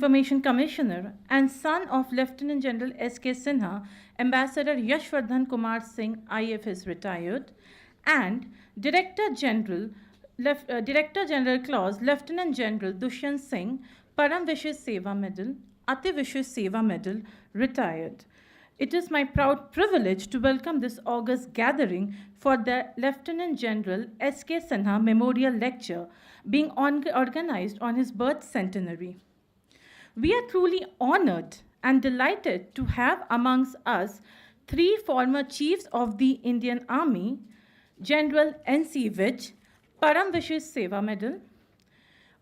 Information Commissioner and son of Lieutenant General S.K. Sinha, Ambassador Yashwardhan Kumar Singh, IFS retired, and Director General Clause Lieutenant General Dushyant Singh, Param Vishesh Seva Medal, Ati Vishesh Seva Medal, retired. It is my proud privilege to welcome this august gathering for the Lieutenant General S.K. Sinha Memorial Lecture being organized on his birth centenary. We are truly honored and delighted to have amongst us three former chiefs of the Indian Army, General N.C. Vij, Param Vishesh Seva Medal,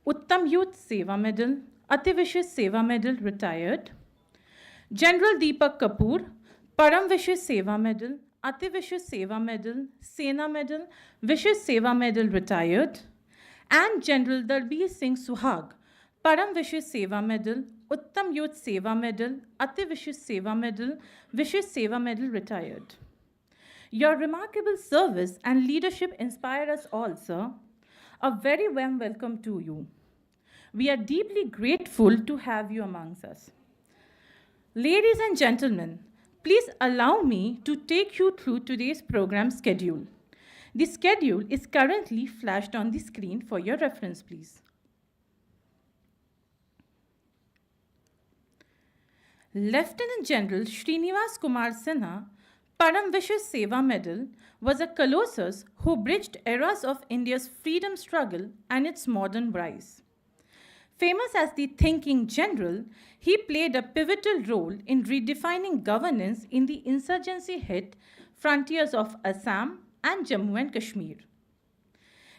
Uttam Youth Seva Medal, Ati Vishesh Seva Medal, retired, General Deepak Kapoor, Param Vishesh Seva Medal, Ati Vishesh Seva Medal, Sena Medal, Vishesh Seva Medal, retired, and General Darbir Singh Suhag, Param Vishesh Seva Medal, Uttam Youth Seva Medal, Ati Vishesh Seva Medal, Vishesh Seva Medal, retired. Your remarkable service and leadership inspire us all, sir. A very warm welcome to you. We are deeply grateful to have you amongst us. Ladies and gentlemen, please allow me to take you through today's program schedule. The schedule is currently flashed on the screen for your reference, please. Lieutenant General Srinivas Kumar Sinha, Param Vishesh Seva Medal, was a colossus who bridged eras of India's freedom struggle and its modern rise. Famous as the thinking general, he played a pivotal role in redefining governance in the insurgency-hit frontiers of Assam and Jammu and Kashmir.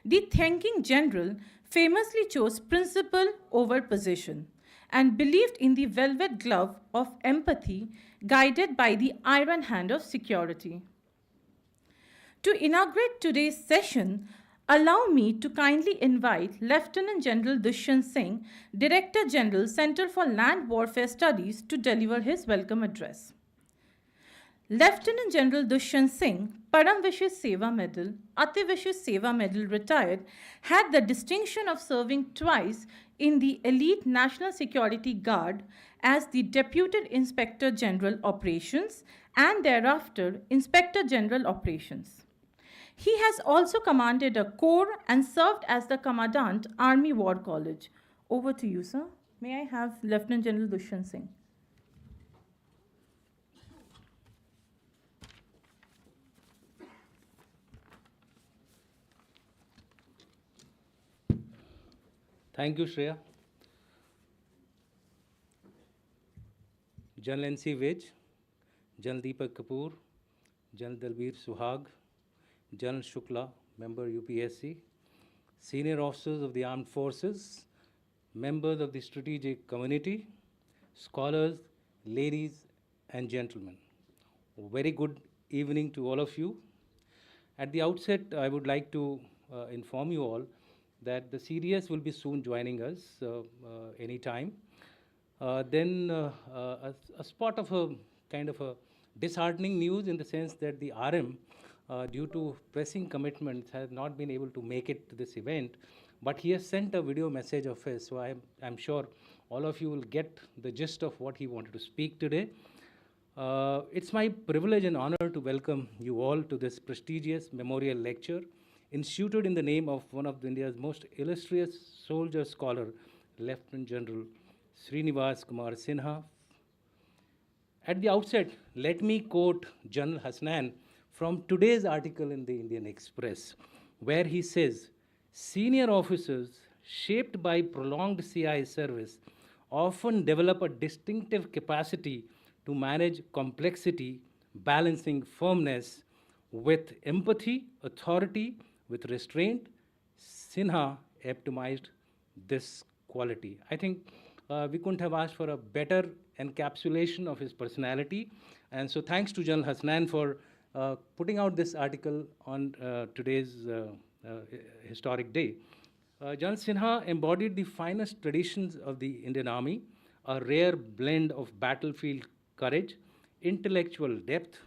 The thinking general famously chose principle over position and believed in the velvet glove of empathy guided by the iron hand of security. To inaugurate today's session, allow me to kindly invite Lieutenant General Dushyant Singh, Director General, Center for Land Warfare Studies, to deliver his welcome address. Lieutenant General Dushyant Singh, Param Vishesh Seva Medal, Ati Vishesh Seva Medal, retired, had the distinction of serving twice in the elite National Security Guard as the Deputy Inspector General Operations and thereafter Inspector General Operations. He has also commanded a corps and served as the Commandant, Army War College. Over to you, sir. May I have Lieutenant General Dushyant Singh? Thank you, Shreya. General N.C. Vij, General Deepak Kapoor, General Dalbir Suhag, General Shukla, member UPSC, senior officers of the armed forces, members of the strategic community, scholars, ladies and gentlemen. A very good evening to all of you. At the outset, I would like to inform you all that the CDS will be soon joining us anytime. Then a spot of a kind of a disheartening news in the sense that the RM, due to pressing commitments, has not been able to make it to this event, but he has sent a video message of his, so I'm sure all of you will get the gist of what he wanted to speak today. It's my privilege and honor to welcome you all to this prestigious memorial lecture instituted in the name of one of India's most illustrious soldier scholar, Lieutenant General Srinivas Kumar Sinha. At the outset, let me quote General Hasnan from today's article in the Indian Express, where he says, "Senior officers shaped by prolonged CI service often develop a distinctive capacity to manage complexity, balancing firmness with empathy, authority with restraint." Sinha epitomized this quality. I think we couldn't have asked for a better encapsulation of his personality. And so thanks to General Hasnan for putting out this article on today's historic day. General Sinha embodied the finest traditions of the Indian Army, a rare blend of battlefield courage, intellectual depth,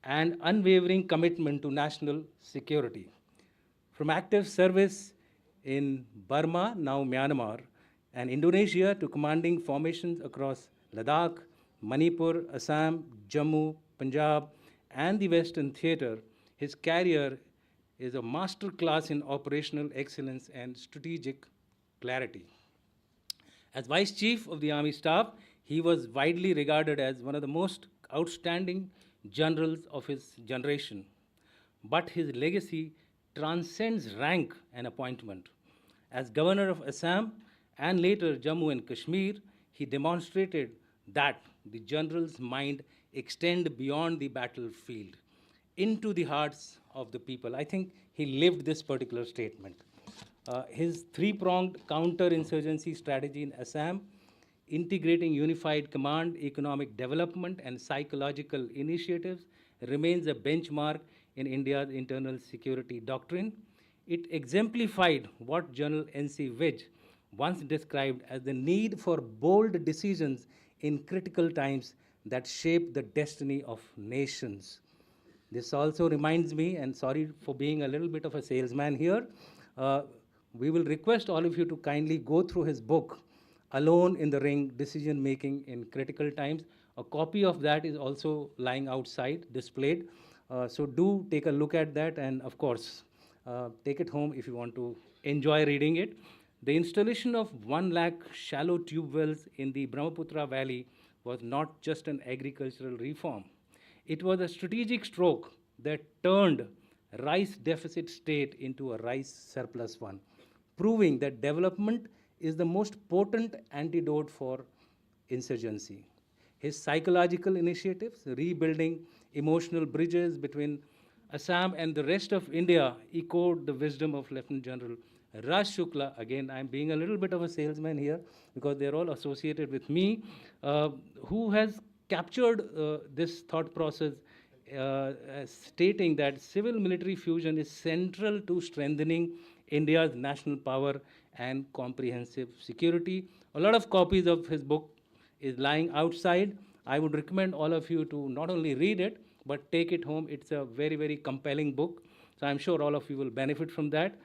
and unwavering commitment to national security. From active service in Burma, now Myanmar, and Indonesia to commanding formations across Ladakh, Manipur, Assam, Jammu, Punjab, and the Western Theatre, his career is a master class in operational excellence and strategic clarity. As Vice Chief of the Army Staff, he was widely regarded as one of the most outstanding generals of his generation. But his legacy transcends rank and appointment. As Governor of Assam and later Jammu and Kashmir, he demonstrated that the general's mind extend beyond the battlefield into the hearts of the people. I think he lived this particular statement. His three-pronged counter-insurgency strategy in Assam, integrating unified command, economic development, and psychological initiatives, remains a benchmark in India's internal security doctrine. It exemplified what General N.C. Vij once described as the need for bold decisions in critical times that shape the destiny of nations. This also reminds me, and sorry for being a little bit of a salesman here, uh, we will request all of you to kindly go through his book, Alone in the Ring, Decision Making in Critical Times. A copy of that is also lying outside, displayed. So do take a look at that, and of course, take it home if you want to enjoy reading it. The installation of 1 lakh shallow tube wells in the Brahmaputra Valley was not just an agricultural reform. It was a strategic stroke that turned rice deficit state into a rice surplus one, proving that development is the most potent antidote for insurgency. His psychological initiatives, rebuilding emotional bridges between Assam and the rest of India, echoed the wisdom of Lieutenant General Raj Shukla. Again, I'm being a little bit of a salesman here because they're all associated with me, who has captured this thought process, stating that civil military fusion is central to strengthening India's national power and comprehensive security. A lot of copies of his book is lying outside. I would recommend all of you to not only read it, but take it home. It's a very, very compelling book. So I'm sure all of you will benefit from that.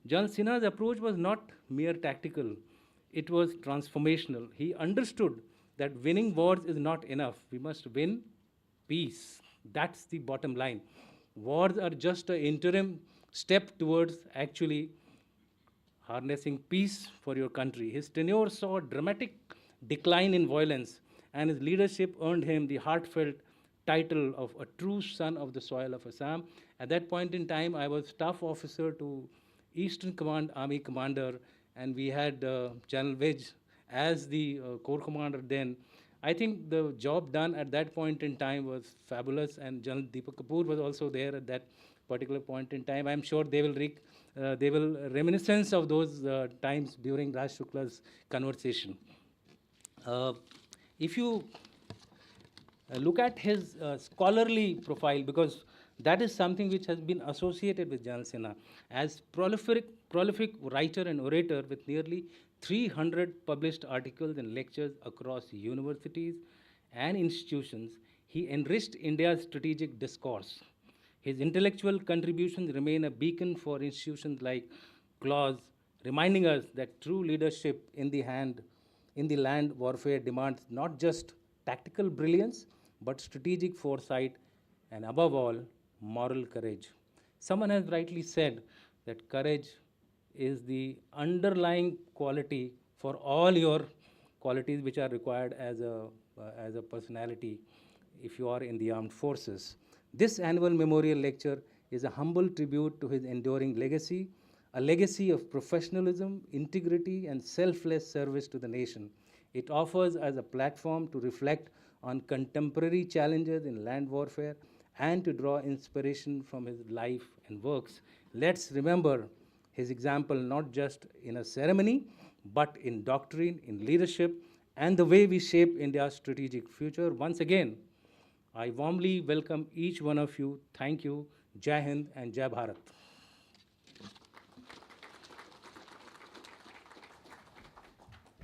Jan Sinha's approach was not mere tactical, it was transformational. He understood that winning wars is not enough. We must win peace. That's the bottom line. Wars are just an interim step towards actually harnessing peace for your country. His tenure saw a dramatic decline in violence, and his leadership earned him the heartfelt title of a true son of the soil of Assam. At that point in time, I was staff officer to Eastern Command Army Commander, and we had General Vij as the Corps Commander then. I think the job done at that point in time was fabulous, and General Deepak Kapoor was also there at that particular point in time. I'm sure they will reminiscence of those times during Raj Shukla's conversation. Uh, if you look at his scholarly profile, because that is something which has been associated with Janal Sinha as prolific writer and orator with nearly 300 published articles and lectures across universities and institutions. He enriched India's strategic discourse. His intellectual contributions remain a beacon for institutions like Clause, reminding us that true leadership in the land warfare demands not just tactical brilliance, but strategic foresight and, above all, moral courage. Someone has rightly said that courage is the underlying quality for all your qualities which are required as a personality if you are in the armed forces. This annual memorial lecture is a humble tribute to his enduring legacy, a legacy of professionalism, integrity, and selfless service to the nation. It offers as a platform to reflect on contemporary challenges in land warfare and to draw inspiration from his life and works. Let's remember his example not just in a ceremony, but in doctrine, in leadership, and the way we shape India's strategic future. Once again, I warmly welcome each one of you. Thank you. Jai Hind and Jai Bharat.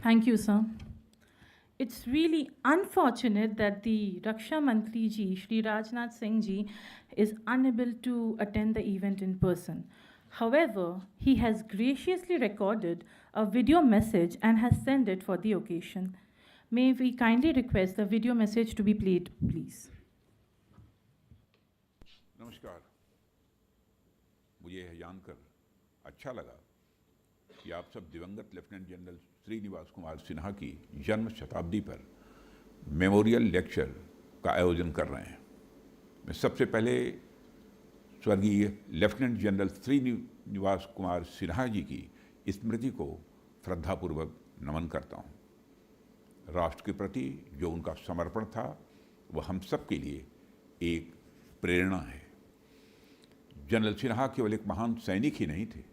Thank you, sir. It's really unfortunate that the Raksha Mantri ji, Shri Rajnath Singh ji, is unable to attend the event in person. However, he has graciously recorded a video message and has sent it for the occasion. May we kindly request the video message to be played, please? नमस्कार। मुझे यह जानकर अच्छा लगा कि आप सब दिवंगत लेफ्टिनेंट जनरल श्रीनिवास कुमार सिन्हा की जन्म शताब्दी पर मेमोरियल लेक्चर का आयोजन कर रहे हैं। मैं सबसे पहले स्वर्गीय लेफ्टिनेंट जनरल श्रीनिवास कुमार सिन्हा जी की स्मृति को श्रद्धापूर्वक नमन करता हूँ। राष्ट्र के प्रति जो उनका समर्पण था वह हम सब के लिए एक प्रेरणा है। जनरल सिन्हा केवल एक महान सैनिक ही नहीं थे,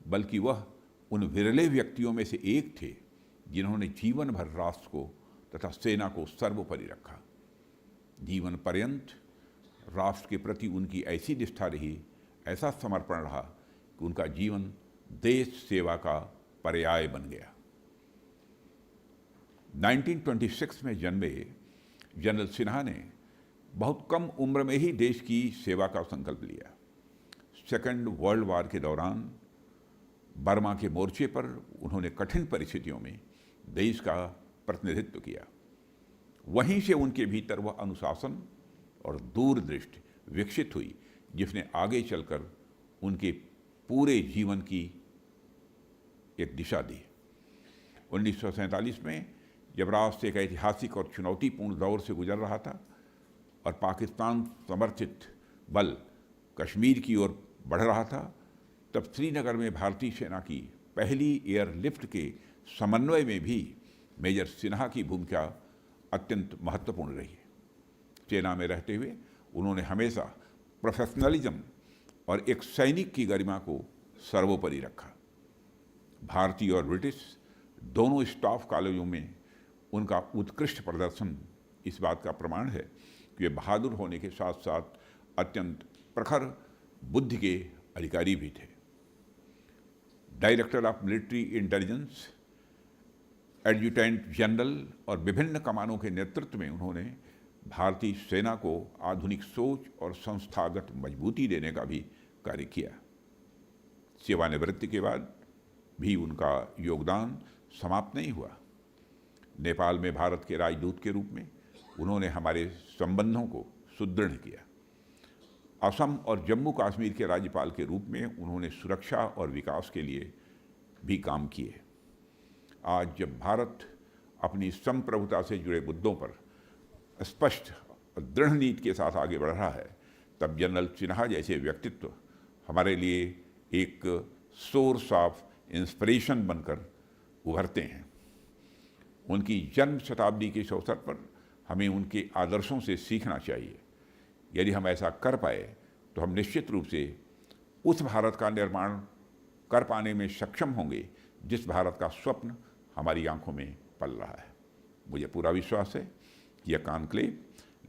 बल्कि वह उन विरले व्यक्तियों में से एक थे जिन्होंने जीवन भर राष्ट्र को तथा सेना को सर्वोपरि रखा। जीवन पर्यंत राष्ट्र के प्रति उनकी ऐसी निष्ठा रही, ऐसा समर्पण रहा कि उनका जीवन देश सेवा का पर्याय बन गया। 1926 में जन्मे जनरल सिन्हा ने बहुत कम उम्र में ही देश की सेवा का संकल्प लिया। सेकेंड वर्ल्ड वार के दौरान बर्मा के मोर्चे पर उन्होंने कठिन परिस्थितियों में देश का प्रतिनिधित्व किया। वहीं से उनके भीतर वह अनुशासन और दूरदृष्टि विकसित हुई जिसने आगे चलकर उनके पूरे जीवन की एक दिशा दी। 1947 में जब राष्ट्र एक ऐतिहासिक और चुनौतीपूर्ण दौर से गुजर रहा था और पाकिस्तान समर्थित बल कश्मीर की ओर बढ़ रहा था, तब श्रीनगर में भारतीय सेना की पहली एयरलिफ्ट के समन्वय में भी मेजर सिन्हा की भूमिका अत्यंत महत्वपूर्ण रही। सेना में रहते हुए उन्होंने हमेशा प्रोफेशनलिज्म और एक सैनिक की गरिमा को सर्वोपरि रखा। भारतीय और ब्रिटिश दोनों स्टाफ कॉलेजों में उनका उत्कृष्ट प्रदर्शन इस बात का प्रमाण है कि वे बहादुर होने के साथ साथ अत्यंत प्रखर बुद्धि के अधिकारी भी थे। Director of military intelligence, adjutant general और विभिन्न कमानों के नेतृत्व में उन्होंने भारतीय सेना को आधुनिक सोच और संस्थागत मजबूती देने का भी कार्य किया। सेवानिवृत्ति के बाद भी उनका योगदान समाप्त नहीं हुआ। नेपाल में भारत के राजदूत के रूप में उन्होंने हमारे संबंधों को सुदृढ़ किया। असम और जम्मू कश्मीर के राज्यपाल के रूप में उन्होंने सुरक्षा और विकास के लिए भी काम किए। आज जब भारत अपनी संप्रभुता से जुड़े मुद्दों पर स्पष्ट और दृढ़ नीति के साथ आगे बढ़ रहा है, तब जनरल सिन्हा जैसे व्यक्तित्व हमारे लिए एक सोर्स ऑफ इंस्पिरेशन बनकर उभरते हैं। उनकी जन्म शताब्दी के इस अवसर पर हमें उनके आदर्शों से सीखना चाहिए। यदि हम ऐसा कर पाए तो हम निश्चित रूप से उस भारत का निर्माण कर पाने में सक्षम होंगे जिस भारत का स्वप्न हमारी आंखों में पल रहा है। मुझे पूरा विश्वास है कि यह कॉन्क्लेव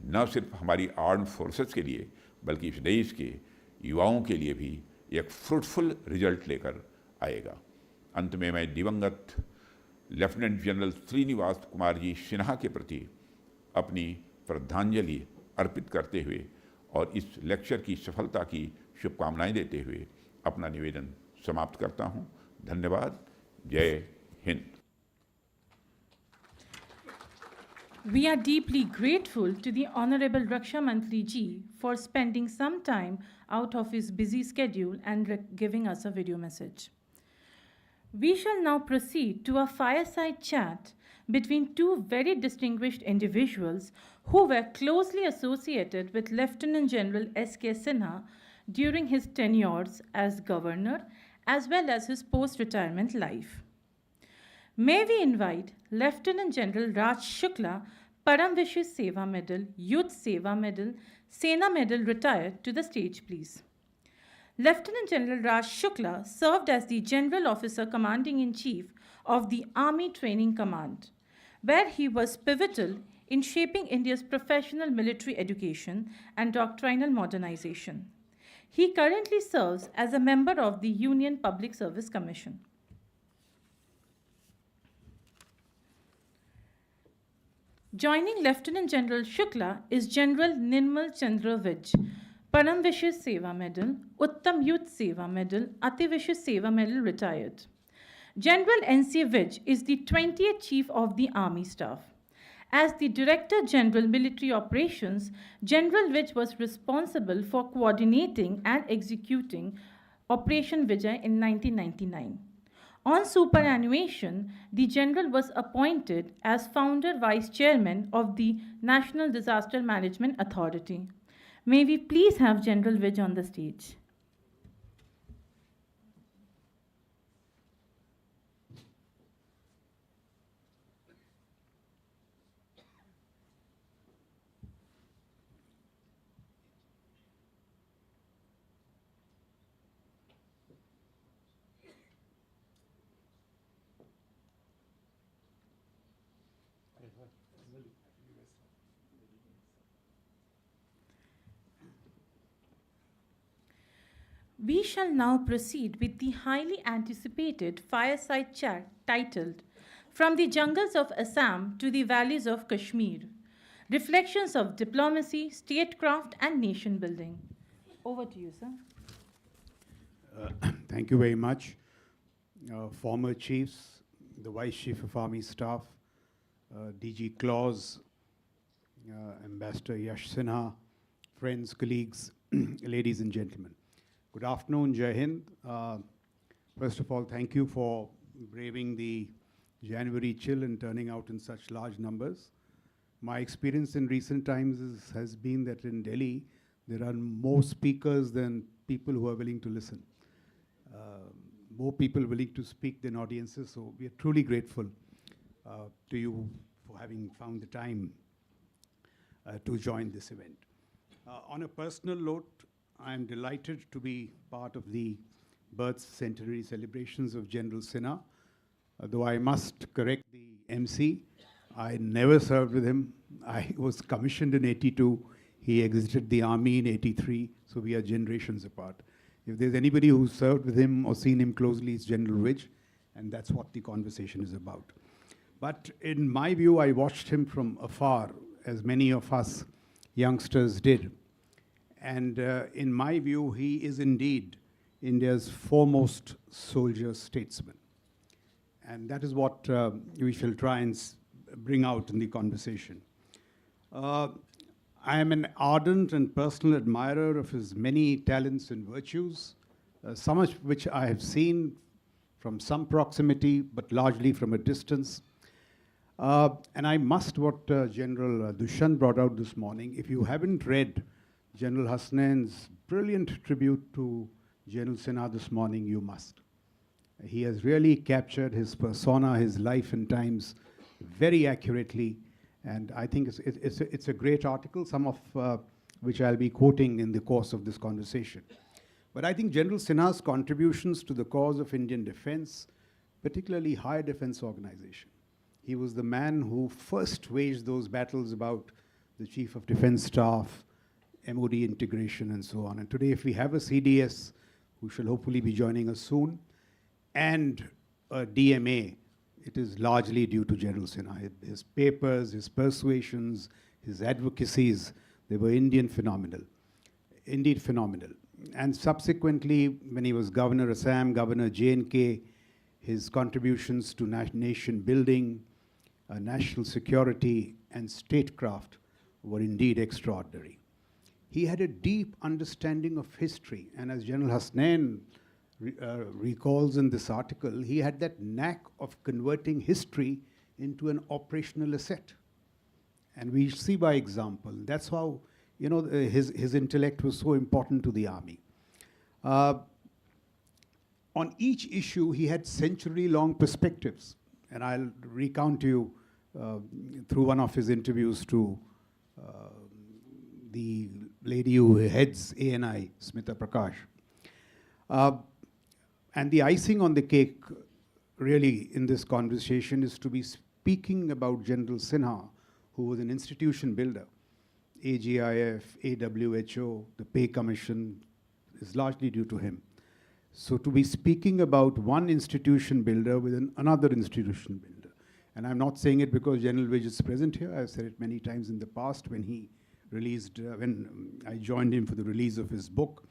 न सिर्फ हमारी आर्म्ड फोर्सेस के लिए बल्कि इस देश के युवाओं के लिए भी एक फ्रूटफुल रिजल्ट लेकर आएगा। अंत में मैं दिवंगत लेफ्टिनेंट जनरल श्रीनिवास कुमार जी सिन्हा के प्रति अपनी श्रद्धांजलि अर्पित करते हुए और इस लेक्चर की सफलता की शुभकामनाएं देते हुए अपना निवेदन समाप्त करता हूं। धन्यवाद। जय Hind. We are deeply grateful to the Honorable Raksha Mantri ji for spending some time out of his busy schedule and giving us a video message. We shall now proceed to a fireside chat between two very distinguished individuals who were closely associated with Lieutenant General S.K. Sinha during his tenures as governor as well as his post-retirement life. May we invite Lieutenant General Raj Shukla, Param Vishis Seva Medal, Youth Seva Medal, Sena Medal retired to the stage, please. Lieutenant General Raj Shukla served as the General Officer Commanding-in-Chief of the Army Training Command, where he was pivotal in shaping India's professional military education and doctrinal modernization. He currently serves as a member of the Union Public Service Commission. Joining Lieutenant General Shukla is General Nirmal Chandra Vij, Param Vishis Seva Medal, Uttam Youth Seva Medal, Ati Vishis Seva Medal retired. General N.C. Vij is the 20th Chief of the Army Staff. As the Director General Military Operations, General Vij was responsible for coordinating and executing Operation Vijay in 1999. On superannuation, the General was appointed as Founder Vice Chairman of the National Disaster Management Authority. May we please have General Vij on the stage? We shall now proceed with the highly anticipated fireside chat titled From the Jungles of Assam to the Valleys of Kashmir Reflections of Diplomacy, Statecraft, and Nation Building. Over to you, sir. Thank you very much. Former chiefs, the Vice Chief of Army Staff, DG Claus, Ambassador Yash Sinha, friends, colleagues, ladies and gentlemen. Good afternoon, Jai Hind. First of all, thank you for braving the January chill and turning out in such large numbers. My experience in recent times has been that in Delhi, there are more speakers than people who are willing to listen. More people willing to speak than audiences, so we are truly grateful to you for having found the time to join this event. On a personal note, I am delighted to be part of the birth centenary celebrations of General Sinha. Though I must correct the MC, I never served with him. I was commissioned in 82. He exited the army in 83, so we are generations apart. If there's anybody who served with him or seen him closely, it's General Vij, and that's what the conversation is about. But in my view, I watched him from afar, as many of us youngsters did. And in my view, he is indeed India's foremost soldier statesman. And that is what we shall try and bring out in the conversation. I am an ardent and personal admirer of his many talents and virtues, some of which I have seen from some proximity, but largely from a distance. And I must what General Dushyant brought out this morning. If you haven't read General Hasnain's brilliant tribute to General Sinha this morning, you must. He has really captured his persona, his life and times very accurately, and I think it's a great article, some of which I'll be quoting in the course of this conversation. But I think General Sinha's contributions to the cause of Indian defense, particularly high defense organization, he was the man who first waged those battles about the Chief of Defense Staff, MOD integration, and so on. And today, if we have a CDS, who shall hopefully be joining us soon, and a DMA, it is largely due to General Sinha. His papers, his persuasions, his advocacies, they were indeed phenomenal. And subsequently, when he was Governor Assam, Governor J&K, his contributions to nation building, national security, and statecraft were indeed extraordinary. He had a deep understanding of history, and as General Hasnain recalls in this article, he had that knack of converting history into an operational asset. And we see by example, that's how his intellect was so important to the army. On each issue, he had century-long perspectives. And I'll recount to you through one of his interviews to the lady who heads ANI, Smita Prakash. And the icing on the cake, really, in this conversation is to be speaking about General Sinha, who was an institution builder. AGIF, AWHO, the Pay Commission is largely due to him. So to be speaking about one institution builder with another institution builder. And I'm not saying it because General Vij is present here. I've said it many times in the past when he released when I joined him for the release of his book.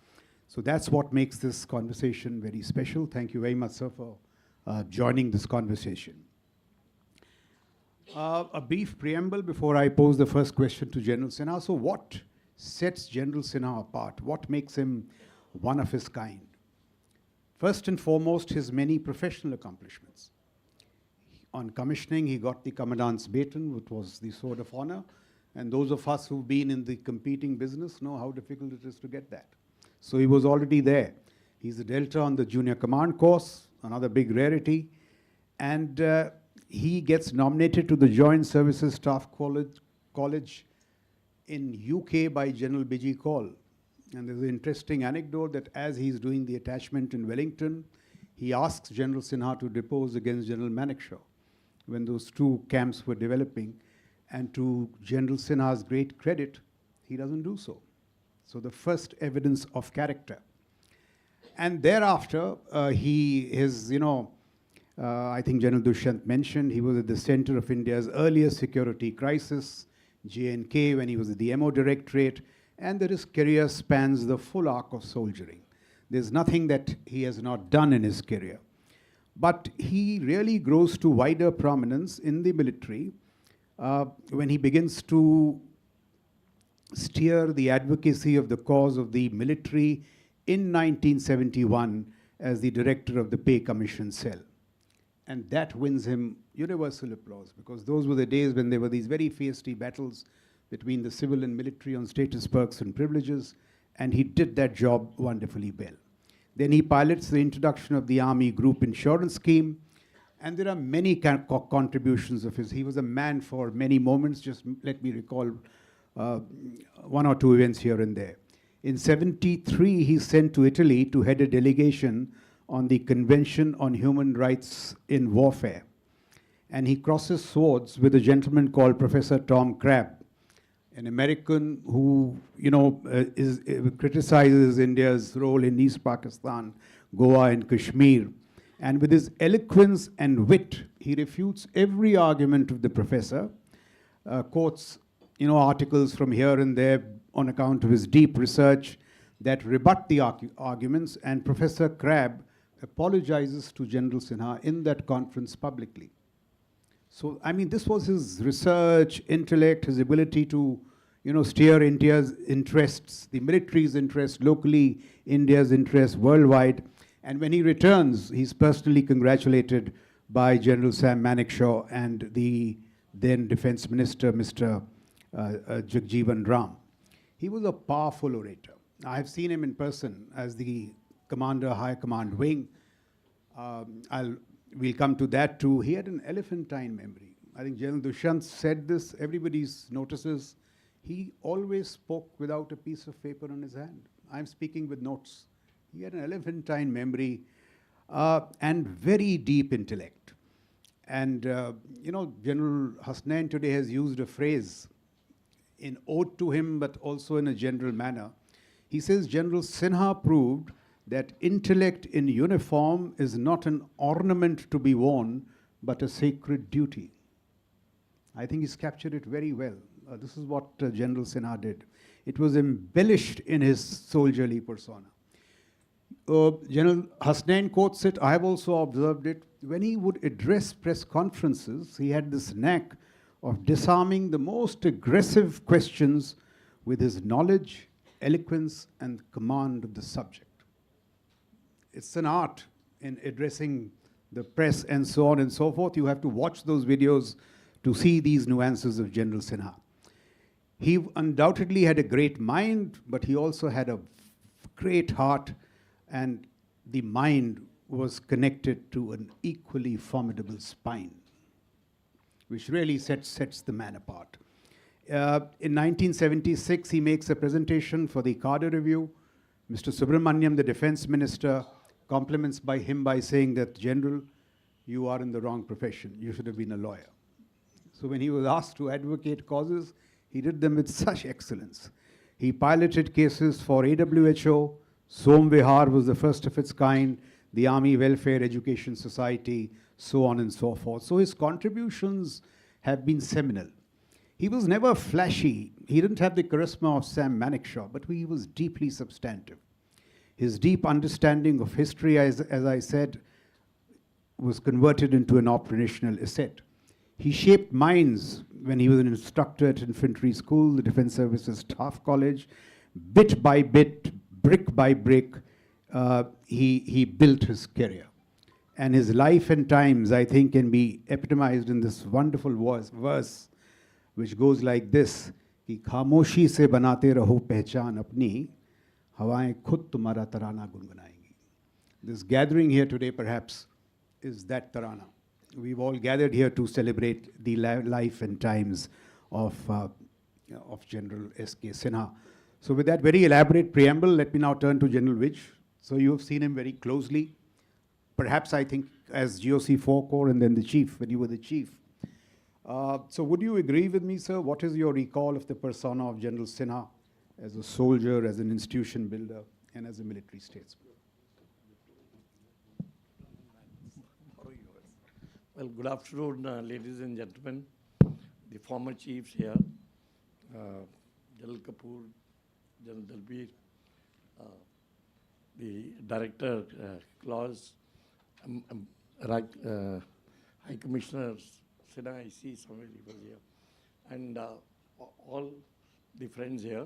So that's what makes this conversation very special. Thank you very much, sir, for joining this conversation. A brief preamble before I pose the first question to General Sinha. So what sets General Sinha apart? What makes him one of his kind? First and foremost, his many professional accomplishments. On commissioning, he got the Commandant's Baton, which was the Sword of Honor. And those of us who've been in the competing business know how difficult it is to get that. So he was already there. He's a Delta on the Junior Command course, another big rarity. And he gets nominated to the Joint Services Staff College in UK by General Biji Kaul. And there's an interesting anecdote that as he's doing the attachment in Wellington, he asks General Sinha to depose against General Manekshaw when those two camps were developing. And to General Sinha's great credit, he doesn't do so. So the first evidence of character. And thereafter, I think General Dushyant mentioned, he was at the center of India's earliest security crisis, J&K, when he was at the MO Directorate, and that his career spans the full arc of soldiering. There's nothing that he has not done in his career. But he really grows to wider prominence in the military when he begins to steer the advocacy of the cause of the military in 1971 as the director of the Pay Commission Cell. And that wins him universal applause, because those were the days when there were these very feisty battles between the civil and military on status, perks, and privileges, and he did that job wonderfully well. Then he pilots the introduction of the Army Group Insurance Scheme, and there are many contributions of his. He was a man for many moments. Just let me recall one or two events here and there. In 73, he's sent to Italy to head a delegation on the Convention on Human Rights in Warfare. And he crosses swords with a gentleman called Professor Tom Crabb, an American who, criticizes India's role in East Pakistan, Goa, and Kashmir. And with his eloquence and wit, he refutes every argument of the professor, quotes, articles from here and there on account of his deep research that rebut the arguments, and Professor Crabb apologizes to General Sinha in that conference publicly. So, this was his research, intellect, his ability to, steer India's interests, the military's interests locally, India's interests worldwide. And when he returns, he's personally congratulated by General Sam Manekshaw and the then Defense Minister, Mr. Jagjeevan Ram. He was a powerful orator. I've seen him in person as the Commander, High Command Wing. We'll come to that too. He had an elephantine memory. I think General Dushyant said this, everybody notices. He always spoke without a piece of paper in his hand. I'm speaking with notes. He had an elephantine memory and very deep intellect. And, General Hasnain today has used a phrase in ode to him, but also in a general manner. He says, General Sinha proved that intellect in uniform is not an ornament to be worn, but a sacred duty. I think he's captured it very well. This is what General Sinha did. It was embellished in his soldierly persona. General Hasnain quotes it, I have also observed it. When he would address press conferences, he had this knack of disarming the most aggressive questions with his knowledge, eloquence, and command of the subject. It's an art in addressing the press and so on and so forth. You have to watch those videos to see these nuances of General Sinha. He undoubtedly had a great mind, but he also had a great heart, and the mind was connected to an equally formidable spine, which really sets the man apart. In 1976, he makes a presentation for the Carter Review. Mr. Subramaniam, the defense minister, compliments him by saying that, General, you are in the wrong profession. You should have been a lawyer. So when he was asked to advocate causes, he did them with such excellence. He piloted cases for AWHO. Som Vihar was the first of its kind, the Army Welfare Education Society, so on and so forth. So his contributions have been seminal. He was never flashy. He didn't have the charisma of Sam Manekshaw, but he was deeply substantive. His deep understanding of history, as I said, was converted into an operational asset. He shaped minds when he was an instructor at infantry school, the Defense Services Staff College. Bit by bit, brick by brick, he built his career. And his life and times, I think, can be epitomized in this wonderful verse which goes like this, कि खामोशी से बनाते रहो पहचान अपनी, हवाएं खुद तुम्हारा तराना गुनगुनाएंगी. This gathering here today perhaps is that tarana. We've all gathered here to celebrate the life and times of General S.K. Sinha. So with that very elaborate preamble, let me now turn to General Vij. So you have seen him very closely, perhaps I think as GOC 4 Corps and then the chief, when you were the chief. So would you agree with me, sir? What is your recall of the persona of General Sinha as a soldier, as an institution builder, and as a military statesman? Well, good afternoon, ladies and gentlemen, the former chiefs here, General Kapoor, General Dalbir, the Director, Claus, High Commissioner Sinha, I see somebody was here, and all the friends here.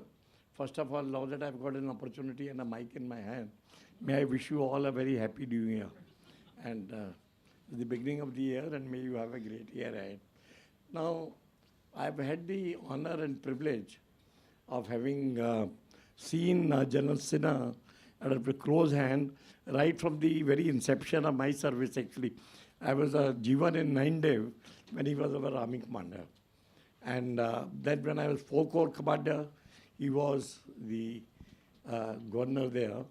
First of all, now that I've got an opportunity and a mic in my hand, may I wish you all a very happy new year. And the beginning of the year, and may you have a great year ahead. Now, I've had the honor and privilege of having seen General Sinha at a close hand right from the very inception of my service, actually. I was a G1 in 9 Dev when he was our army commander. And then when I was 4 Corps commander, he was the governor there.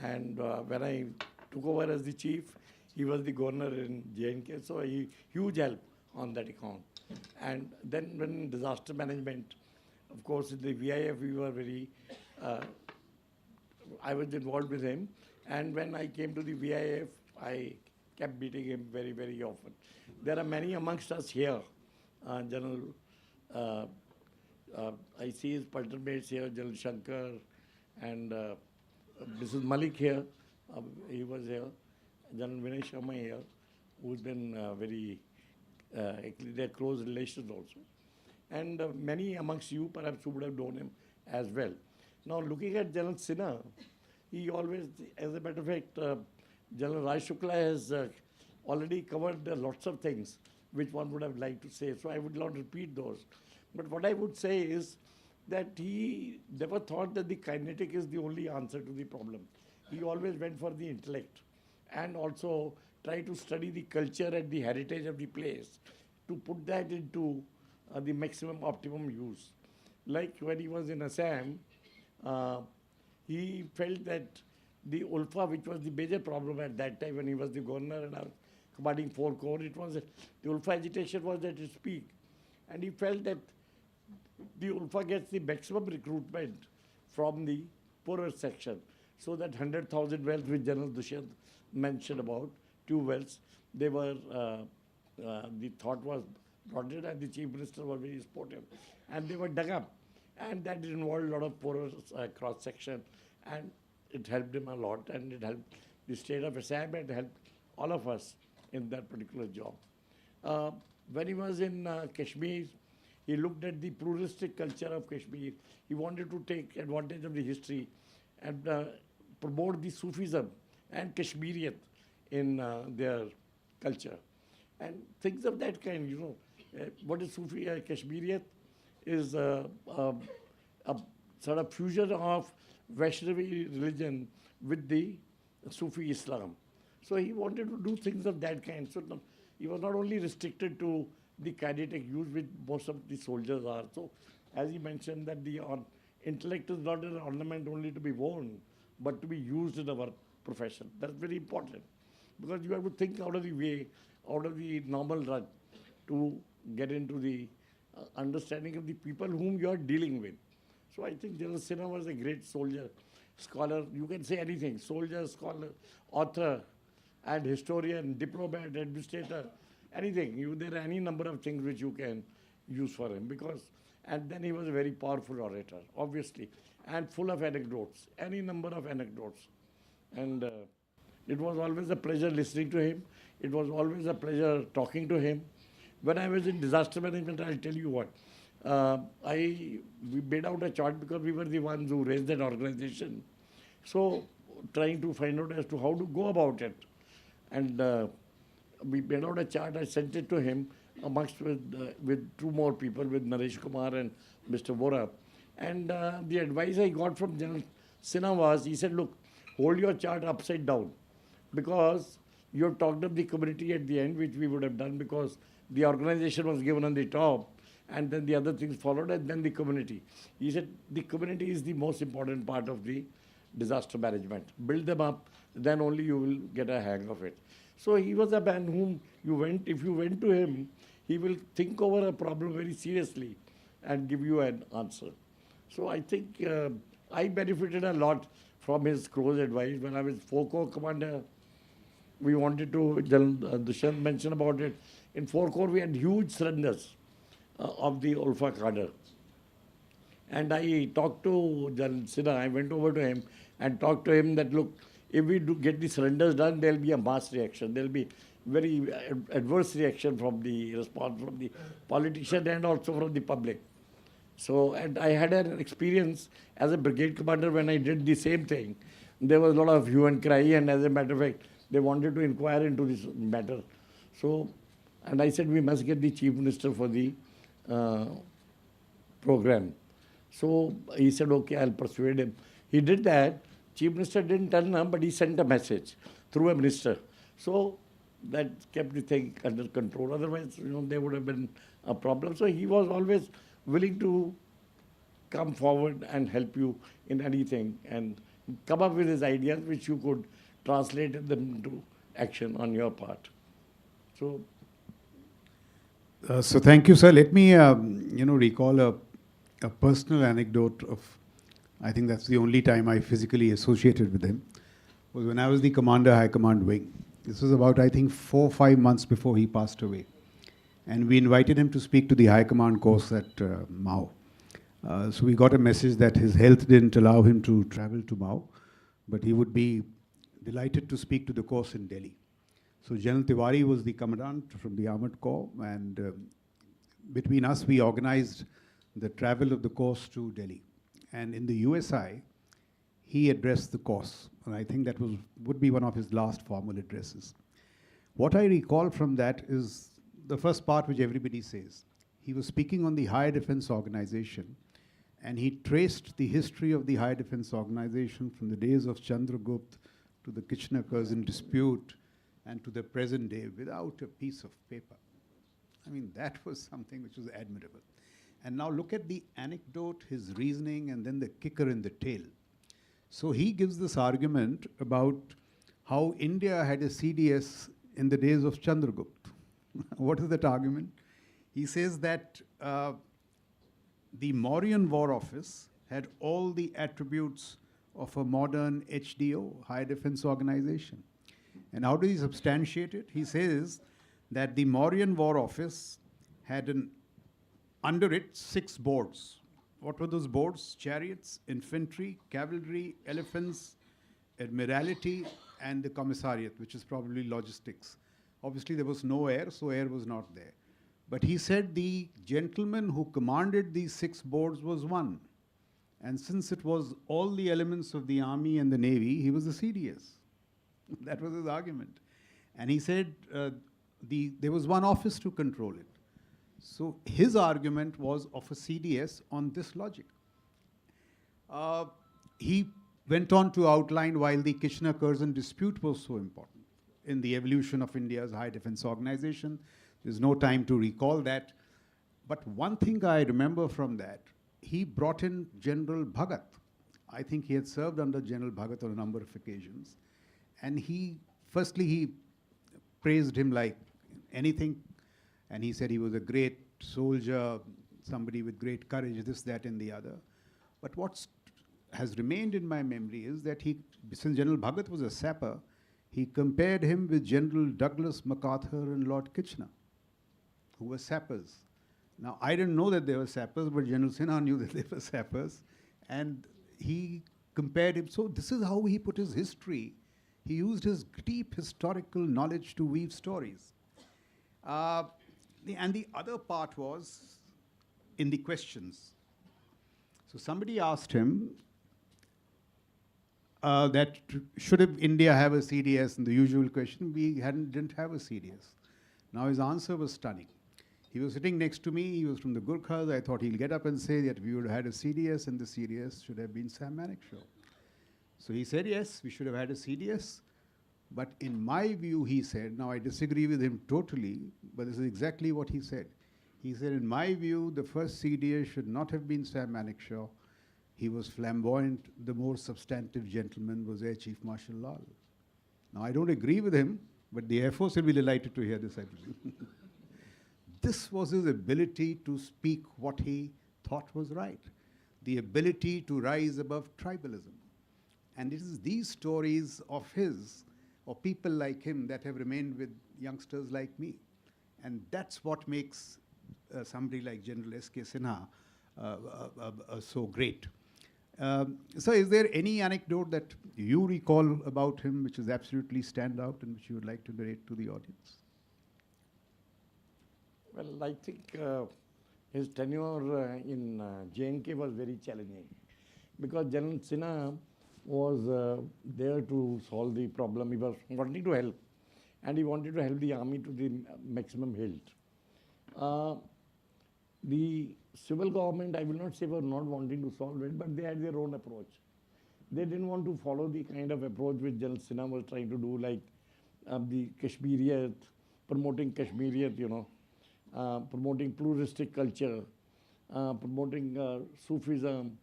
And when I took over as the chief, he was the governor in J&K, so a huge help on that account. And then when disaster management, of course, in the VIF, we were very, I was involved with him. And when I came to the VIF, I kept meeting him very, very often. There are many amongst us here, General, I see his partnermates here, General Shankar, and Mrs. Malik here, he was here. General Vinay Sharma here, who's been very, actually they're close relations also. And many amongst you perhaps who would have known him as well. Now looking at General Sinha, he always, as a matter of fact, General Raj Shukla has already covered lots of things which one would have liked to say, so I would not repeat those. But what I would say is that he never thought that the kinetic is the only answer to the problem. He always went for the intellect, and also try to study the culture and the heritage of the place to put that into the maximum optimum use. Like when he was in Assam, he felt that the Ulfa, which was the major problem at that time when he was the governor and I was commanding 4 Corps, it was the Ulfa agitation was at its peak. And he felt that the Ulfa gets the maximum recruitment from the poorer section. So that 100,000 wells which General Dushyant mentioned about, 2 wells, they were, the thought was brought in and the chief minister was very supportive. And they were dug up. And that involved a lot of poorer cross-section. And it helped him a lot, and it helped the state of Assam and helped all of us in that particular job. When he was in Kashmir, he looked at the pluralistic culture of Kashmir. He wanted to take advantage of the history and promote the Sufism and Kashmiriyat in their culture. And things of that kind, you know. What is Sufi Kashmiriyat is a sort of fusion of Vaishnavi religion with the Sufi Islam. So he wanted to do things of that kind. So he was not only restricted to the kinetic use which most of the soldiers are. So as he mentioned that the intellect is not an ornament only to be worn, but to be used in our profession. That's very important. Because you have to think out of the way, out of the normal run to get into the understanding of the people whom you are dealing with. So I think General Sinha was a great soldier, scholar, you can say anything, soldier, scholar, author, and historian, diplomat, administrator, anything. There are any number of things which you can use for him because, and then he was a very powerful orator, obviously, and full of anecdotes, any number of anecdotes. And it was always a pleasure listening to him. It was always a pleasure talking to him. When I was in disaster management, I'll tell you what. We made out a chart because we were the ones who raised that organization. So trying to find out as to how to go about it. And we made out a chart. I sent it to him amongst with two more people, with Naresh Kumar and Mr. Vora. And the advice I got from General Sinha was, he said, look, hold your chart upside down because you have talked of the community at the end, which we would have done because the organization was given on the top and then the other things followed and then the community. He said the community is the most important part of the disaster management. Build them up, then only you will get a hang of it. So he was a man whom if you went to him, he will think over a problem very seriously and give you an answer. So I think I benefited a lot from his close advice. When I was 4 Corps commander, we wanted to, Dushyant mentioned about it, in 4 Corps we had huge surrenders of the Ulfa cadre. And I talked to General Sinha, I went over to him and talked to him that, look, if we do get the surrenders done, there will be a mass reaction. There will be very adverse reaction from the response from the politician and also from the public. So, and I had an experience as a brigade commander when I did the same thing. There was a lot of hue and cry, and as a matter of fact, they wanted to inquire into this matter. So, and I said, we must get the chief minister for the program. So he said, okay, I'll persuade him. He did that. Chief minister didn't turn up, but he sent a message through a minister. So that kept the thing under control. Otherwise, there would have been a problem. So he was always willing to come forward and help you in anything and come up with his ideas which you could translate them into action on your part. So, so thank you, sir. Let me, recall a personal anecdote of, I think that's the only time I physically associated with him, was when I was the commander, High Command Wing. This was about, I think, 4 or 5 months before he passed away. And we invited him to speak to the High Command course at Mao. So we got a message that his health didn't allow him to travel to Mao, but he would be delighted to speak to the course in Delhi. So General Tiwari was the commandant from the Armored Corps, and between us, we organized the travel of the course to Delhi. And in the USI, he addressed the course, and I think that would be one of his last formal addresses. What I recall from that is the first part which everybody says. He was speaking on the High Defense Organization, and he traced the history of the High Defense Organization from the days of Chandragupta to the Kitchener-Curzon dispute and to the present day without a piece of paper. I mean, that was something which was admirable. And now look at the anecdote, his reasoning, and then the kicker in the tail. So he gives this argument about how India had a CDS in the days of Chandragupta. What is that argument? He says that the Mauryan War Office had all the attributes of a modern HDO, High Defense Organization. And how does he substantiate it? He says that the Mauryan War Office had under it 6 boards. What were those boards? Chariots, infantry, cavalry, elephants, admiralty, and the commissariat, which is probably logistics. Obviously, there was no air, so air was not there. But he said the gentleman who commanded these 6 boards was one. And since it was all the elements of the army and the navy, he was the CDS. That was his argument. And he said there was one office to control it. So his argument was of a CDS on this logic. He went on to outline why the Kitchener-Curzon dispute was so important in the evolution of India's High Defense Organization. There's no time to recall that. But one thing I remember from that, he brought in General Bhagat. I think he had served under General Bhagat on a number of occasions. And he praised him like anything. And he said he was a great soldier, somebody with great courage, this, that, and the other. But what has remained in my memory is that since General Bhagat was a sapper, he compared him with General Douglas MacArthur and Lord Kitchener, who were sappers. Now, I didn't know that they were sappers, but General Sinha knew that they were sappers. And he compared him. So this is how he put his history. He used his deep historical knowledge to weave stories. And the other part was in the questions. So somebody asked him that should India have a CDS? And the usual question, we didn't have a CDS. Now his answer was stunning. He was sitting next to me, he was from the Gurkhas. I thought he'll get up and say that we would have had a CDS and the CDS should have been Sam Manekshaw. So he said, yes, we should have had a CDS. But in my view, he said, now I disagree with him totally, but this is exactly what he said. He said, in my view, the first CDS should not have been Sam Manekshaw. He was flamboyant. The more substantive gentleman was Air Chief Marshal Lal. Now, I don't agree with him, but the Air Force will be delighted to hear this, I presume. This was his ability to speak what he thought was right, the ability to rise above tribalism. And it is these stories of his, or people like him, that have remained with youngsters like me. And that's what makes somebody like General S.K. Sinha so great. So is there any anecdote that you recall about him which is absolutely stand out and which you would like to narrate to the audience? Well, I think his tenure in J&K was very challenging because General Sinha was there to solve the problem. He was wanting to help, and he wanted to help the army to the maximum hilt. The civil government, I will not say, were not wanting to solve it, but they had their own approach. They didn't want to follow the kind of approach which General Sinha was trying to do, like the Kashmiriyat, promoting Kashmiriyat, promoting pluralistic culture, promoting Sufism.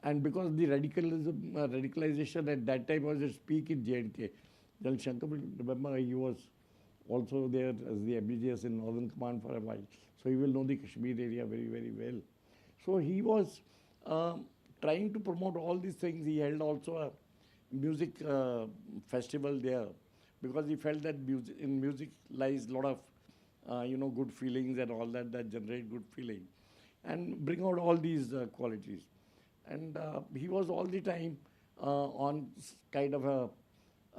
And because the radicalization at that time was at peak in J&K. General Shankar, remember, he was also there as the MBGS in Northern Command for a while. So he will know the Kashmir area very, very well. So he was trying to promote all these things. He held also a music festival there because he felt that in music lies a lot of good feelings and all that generate good feeling and bring out all these qualities. And he was all the time on kind of a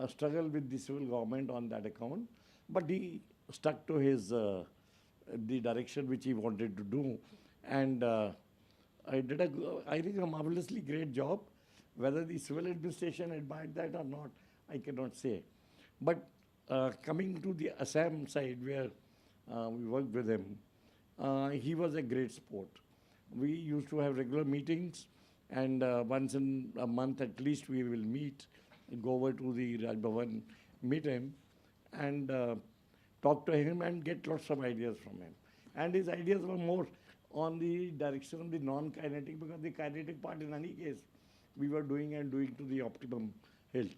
struggle with the civil government on that account, but he stuck to his the direction which he wanted to do, and I think a marvelously great job. Whether the civil administration admired that or not, I cannot say. But coming to the Assam side where we worked with him, he was a great sport. We used to have regular meetings, and once in a month at least we will meet, go over to the Raj Bhavan, meet him, and talk to him and get lots of ideas from him. And his ideas were more on the direction of the non-kinetic, because the kinetic part in any case we were doing to the optimum hilt.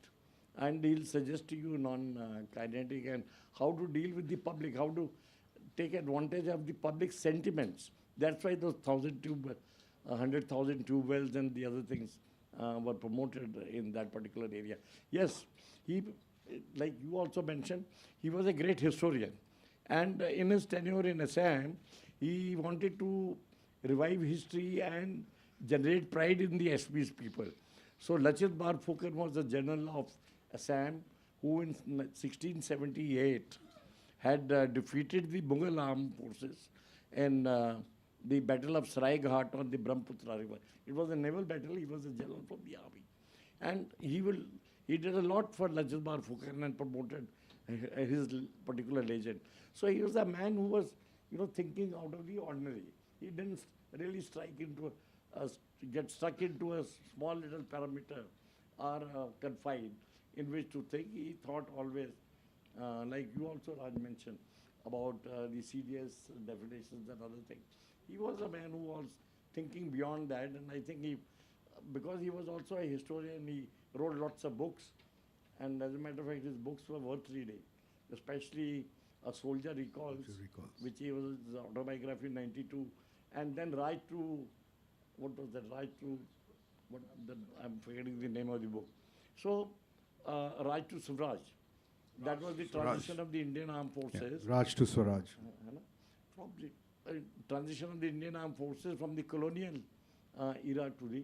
And he'll suggest to you non-kinetic and how to deal with the public, how to take advantage of the public sentiments. That's why those 100,000 tube wells and the other things were promoted in that particular area. Yes, he, like you also mentioned, he was a great historian. And in his tenure in Assam, he wanted to revive history and generate pride in the SP's people. So Lachit Barphukan was the general of Assam, who in 1678 had defeated the Mughal armed forces in the Battle of Sarai Ghat on the Brahmaputra River. It was a naval battle. He was a general from the army. And he did a lot for Lachit Barphukan and promoted his particular legend. So he was a man who was, thinking out of the ordinary. He didn't really get stuck into a small little parameter or confined in which to think. He thought always, like you also, Raj, mentioned about the CDS definitions and other things. He was a man who was thinking beyond that, and I think because he was also a historian, he wrote lots of books, and as a matter of fact, his books were worth reading, especially A Soldier Recalls, which he was his autobiography in 92, and then Right to, what was that, I'm forgetting the name of the book. So, Right to Swaraj, that was the transition of the Indian Armed Forces. Yeah. Raj to Swaraj. Probably transition of the Indian Armed Forces from the colonial era to the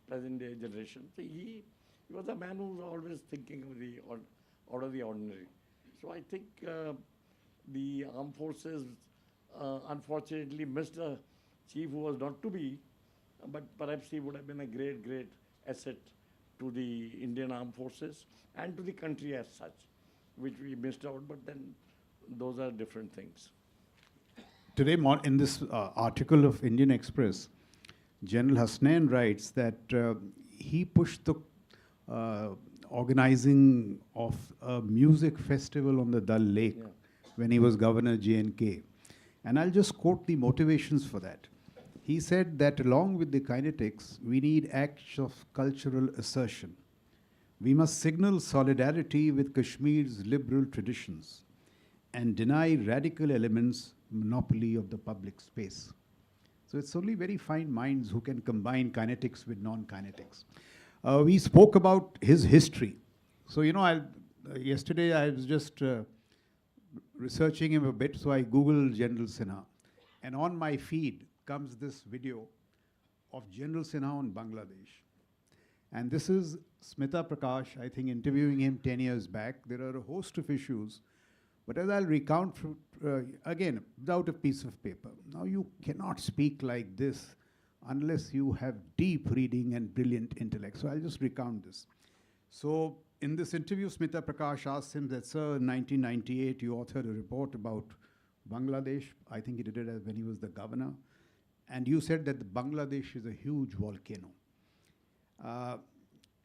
present day generation. So he was a man who was always thinking of the out of the ordinary. So I think the armed forces unfortunately missed a chief who was not to be, but perhaps he would have been a great, great asset to the Indian armed forces and to the country as such, which we missed out, but then those are different things. Today, in this article of Indian Express, General Hasnain writes that he pushed the organizing of a music festival on the Dal Lake when he was governor J&K. And I'll just quote the motivations for that. He said that along with the kinetics, we need acts of cultural assertion. We must signal solidarity with Kashmir's liberal traditions and deny radical elements monopoly of the public space. So it's only very fine minds who can combine kinetics with non-kinetics. We spoke about his history. So, yesterday I was just researching him a bit, so I Googled General Sinha. And on my feed comes this video of General Sinha on Bangladesh. And this is Smita Prakash, I think, interviewing him 10 years back. There are a host of issues. But as I'll recount, again, without a piece of paper. Now, you cannot speak like this unless you have deep reading and brilliant intellect. So I'll just recount this. So in this interview, Smita Prakash asked him that, sir, in 1998, you authored a report about Bangladesh. I think he did it when he was the governor. And you said that Bangladesh is a huge volcano.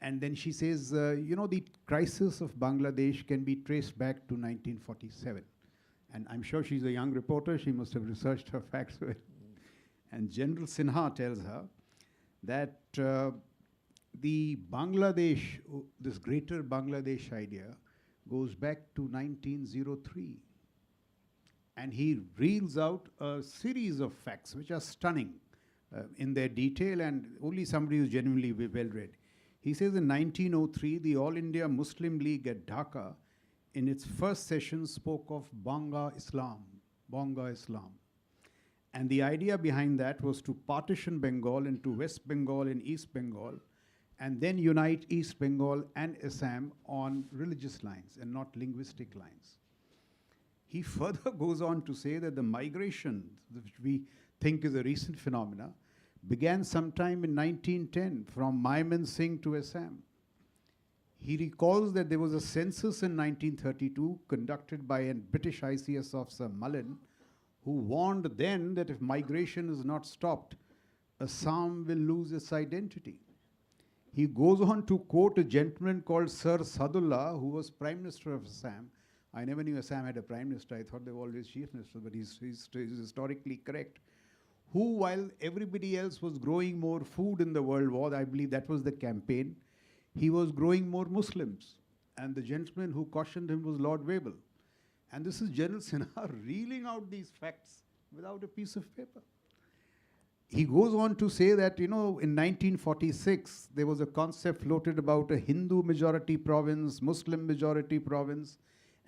And then she says, the crisis of Bangladesh can be traced back to 1947. And I'm sure she's a young reporter. She must have researched her facts well. And General Sinha tells her that the Bangladesh, this greater Bangladesh idea, goes back to 1903. And he reels out a series of facts which are stunning in their detail, and only somebody who's genuinely well-read. He says in 1903, the All India Muslim League at Dhaka, in its first session, spoke of Banga Islam. And the idea behind that was to partition Bengal into West Bengal and East Bengal, and then unite East Bengal and Assam on religious lines and not linguistic lines. He further goes on to say that the migration, which we think is a recent phenomena, began sometime in 1910 from Mymensingh to Assam. He recalls that there was a census in 1932 conducted by a British ICS officer, Mullen, who warned then that if migration is not stopped, Assam will lose its identity. He goes on to quote a gentleman called Sir Sadullah, who was Prime Minister of Assam. I never knew Assam had a Prime Minister. I thought they were always Chief Minister, but he's historically correct. Who, while everybody else was growing more food in the World War, I believe that was the campaign, he was growing more Muslims. And the gentleman who cautioned him was Lord Wavell. And this is General Sinha reeling out these facts without a piece of paper. He goes on to say that, in 1946, there was a concept floated about a Hindu majority province, Muslim majority province,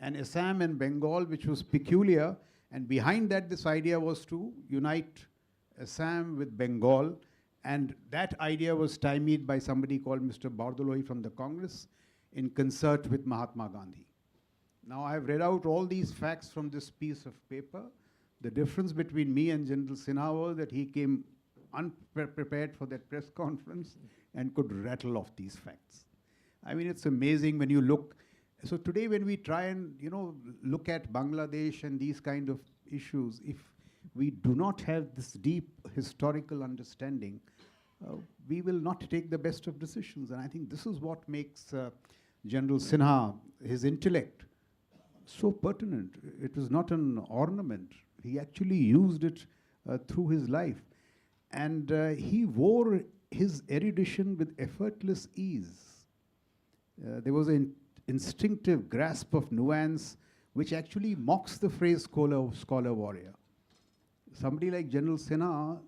and Assam and Bengal, which was peculiar. And behind that, this idea was to unite Assam with Bengal. And that idea was stymied by somebody called Mr. Bardoloi from the Congress in concert with Mahatma Gandhi. Now, I've read out all these facts from this piece of paper. The difference between me and General Sinha was that he came unprepared for that press conference and could rattle off these facts. I mean, it's amazing when you look. So today when we try and, look at Bangladesh and these kind of issues, if we do not have this deep historical understanding, we will not take the best of decisions. And I think this is what makes General Sinha, his intellect, so pertinent. It was not an ornament. He actually used it through his life. And he wore his erudition with effortless ease. There was an instinctive grasp of nuance which actually mocks the phrase scholar warrior. Somebody like General Sinha,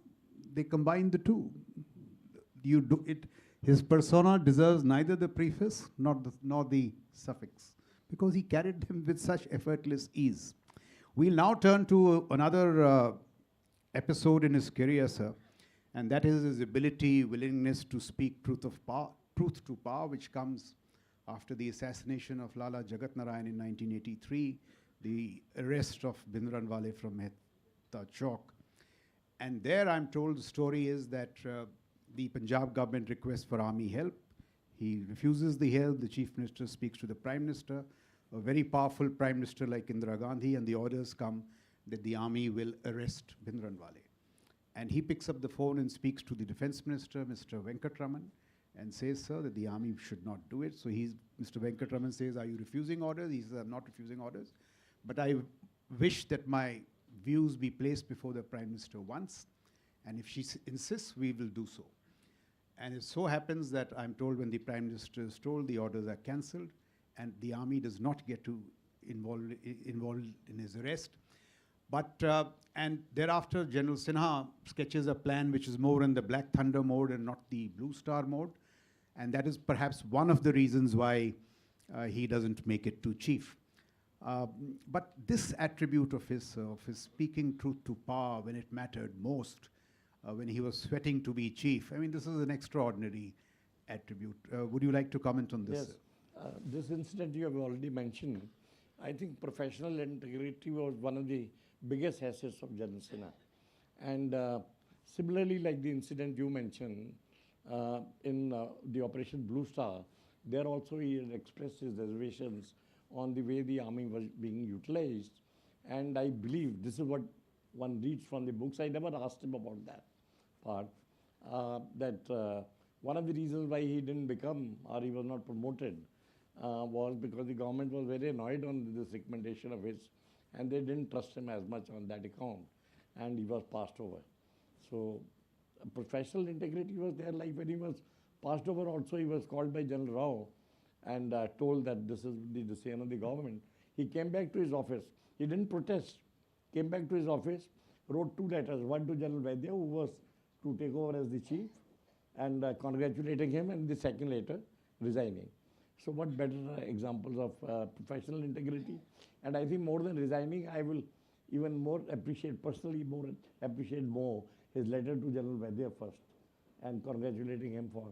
they combine the two. His persona deserves neither the preface nor the suffix, because he carried them with such effortless ease. We'll now turn to another episode in his career, sir, and that is his ability, willingness to speak truth to power, which comes after the assassination of Lala Jagat Narayan in 1983, the arrest of Bhindranwale from Mehta Chowk. And there, I'm told, the story is that the Punjab government requests for army help. He refuses the help. The chief minister speaks to the prime minister, a very powerful prime minister like Indira Gandhi, and the orders come that the army will arrest Bhindranwale. And he picks up the phone and speaks to the defense minister, Mr. Venkatraman, and says, sir, that the army should not do it. So Mr. Venkatraman says, are you refusing orders? He says, I'm not refusing orders, but I wish that my views be placed before the prime minister once, and if she insists, we will do so. And it so happens that I'm told when the prime minister is told, the orders are cancelled, and the army does not get to involved in his arrest. But, and thereafter, General Sinha sketches a plan which is more in the Black Thunder mode and not the Blue Star mode. And that is perhaps one of the reasons why he doesn't make it to chief. But this attribute of his speaking truth to power when it mattered most, when he was sweating to be chief, I mean, this is an extraordinary attribute. Would you like to comment on this? Yes. This incident you have already mentioned. I think professional integrity was one of the biggest assets of General Sinha. And similarly, like the incident you mentioned in the Operation Blue Star, there also he had expressed his reservations on the way the army was being utilized. And I believe this is what one reads from the books. I never asked him about that part. One of the reasons why he didn't become or he was not promoted was because the government was very annoyed on this recommendation of his, and they didn't trust him as much on that account, and he was passed over. So professional integrity was there. Like when he was passed over also, he was called by General Rao and told that this is the decision of the government. He came back to his office. He didn't protest. Came back to his office, wrote 2 letters, one to General Vaidya, who was to take over as the chief, and congratulating him, and the second letter resigning. So what better examples of professional integrity? And I think more than resigning, I will even more appreciate, personally more appreciate more his letter to General Vaidya first, and congratulating him for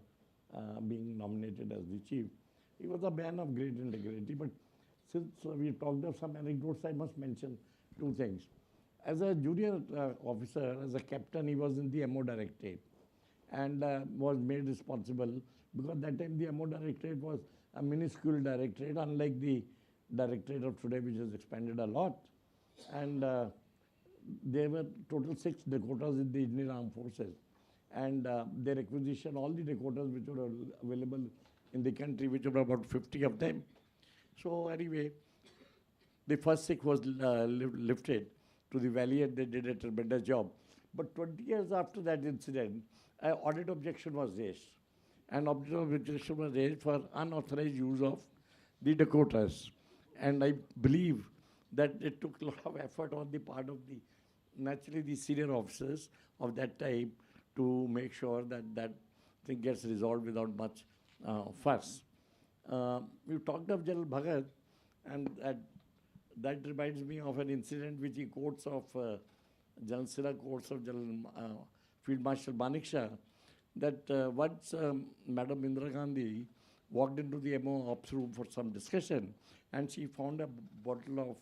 being nominated as the chief. He was a man of great integrity, but since we talked of some anecdotes, I must mention 2 things. As a junior officer, as a captain, he was in the MO Directorate and was made responsible because that time the MO Directorate was a minuscule directorate, unlike the directorate of today, which has expanded a lot. And there were total 6 Dakotas in the Indian Armed Forces. And their acquisition, all the Dakotas which were available in the country, which were about 50 of them. So anyway, the first 6 was lifted to the valley, and they did a tremendous job. But 20 years after that incident, an audit objection was raised. And audit objection was raised for unauthorized use of the Dakotas. And I believe that it took a lot of effort on the part of naturally the senior officers of that time to make sure that that thing gets resolved without much fuss. You talked of General Bhagat, and that reminds me of an incident which he quotes of General Sinha quotes of General Field Marshal Manekshaw, that once Madam Indira Gandhi walked into the MO ops room for some discussion, and she found a bottle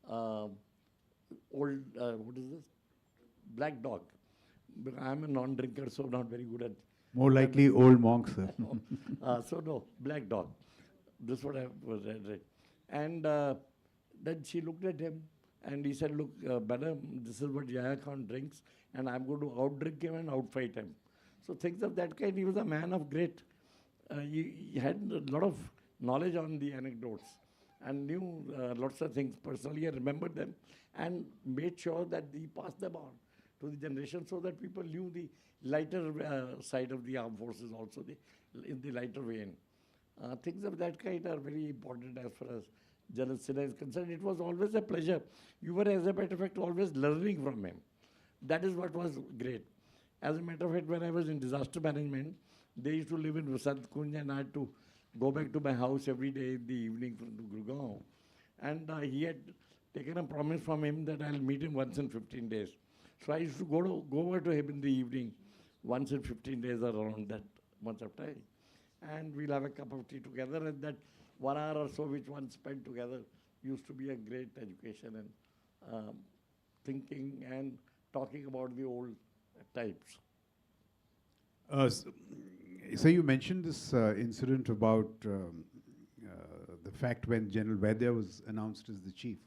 of old, what is this? Black Dog. But I'm a non-drinker, so not very good at. More likely old monks, sir. So no, Black Dog. This is what I was read. And then she looked at him, and he said, look, madam, this is what Yahya Khan drinks, and I'm going to outdrink him and outfight him. So things of that kind. He was a man of great, he had a lot of knowledge on the anecdotes and knew lots of things personally. I remembered them and made sure that he passed them on to the generation so that people knew the lighter side of the armed forces also, in the lighter vein. Things of that kind are very important as far as General Sinha is concerned. It was always a pleasure. You were, as a matter of fact, always learning from him. That is what was great. As a matter of fact, when I was in disaster management, they used to live in Vasant Kunj, and I had to go back to my house every day in the evening to Gurgaon. And he had taken a promise from him that I'll meet him once in 15 days. So I used to go over to him in the evening, once in 15 days or around that much of time. And we'll have a cup of tea together, and that 1 hour or so which one spent together used to be a great education and thinking and talking about the old types. So you mentioned this incident about the fact when General Vaidya was announced as the chief.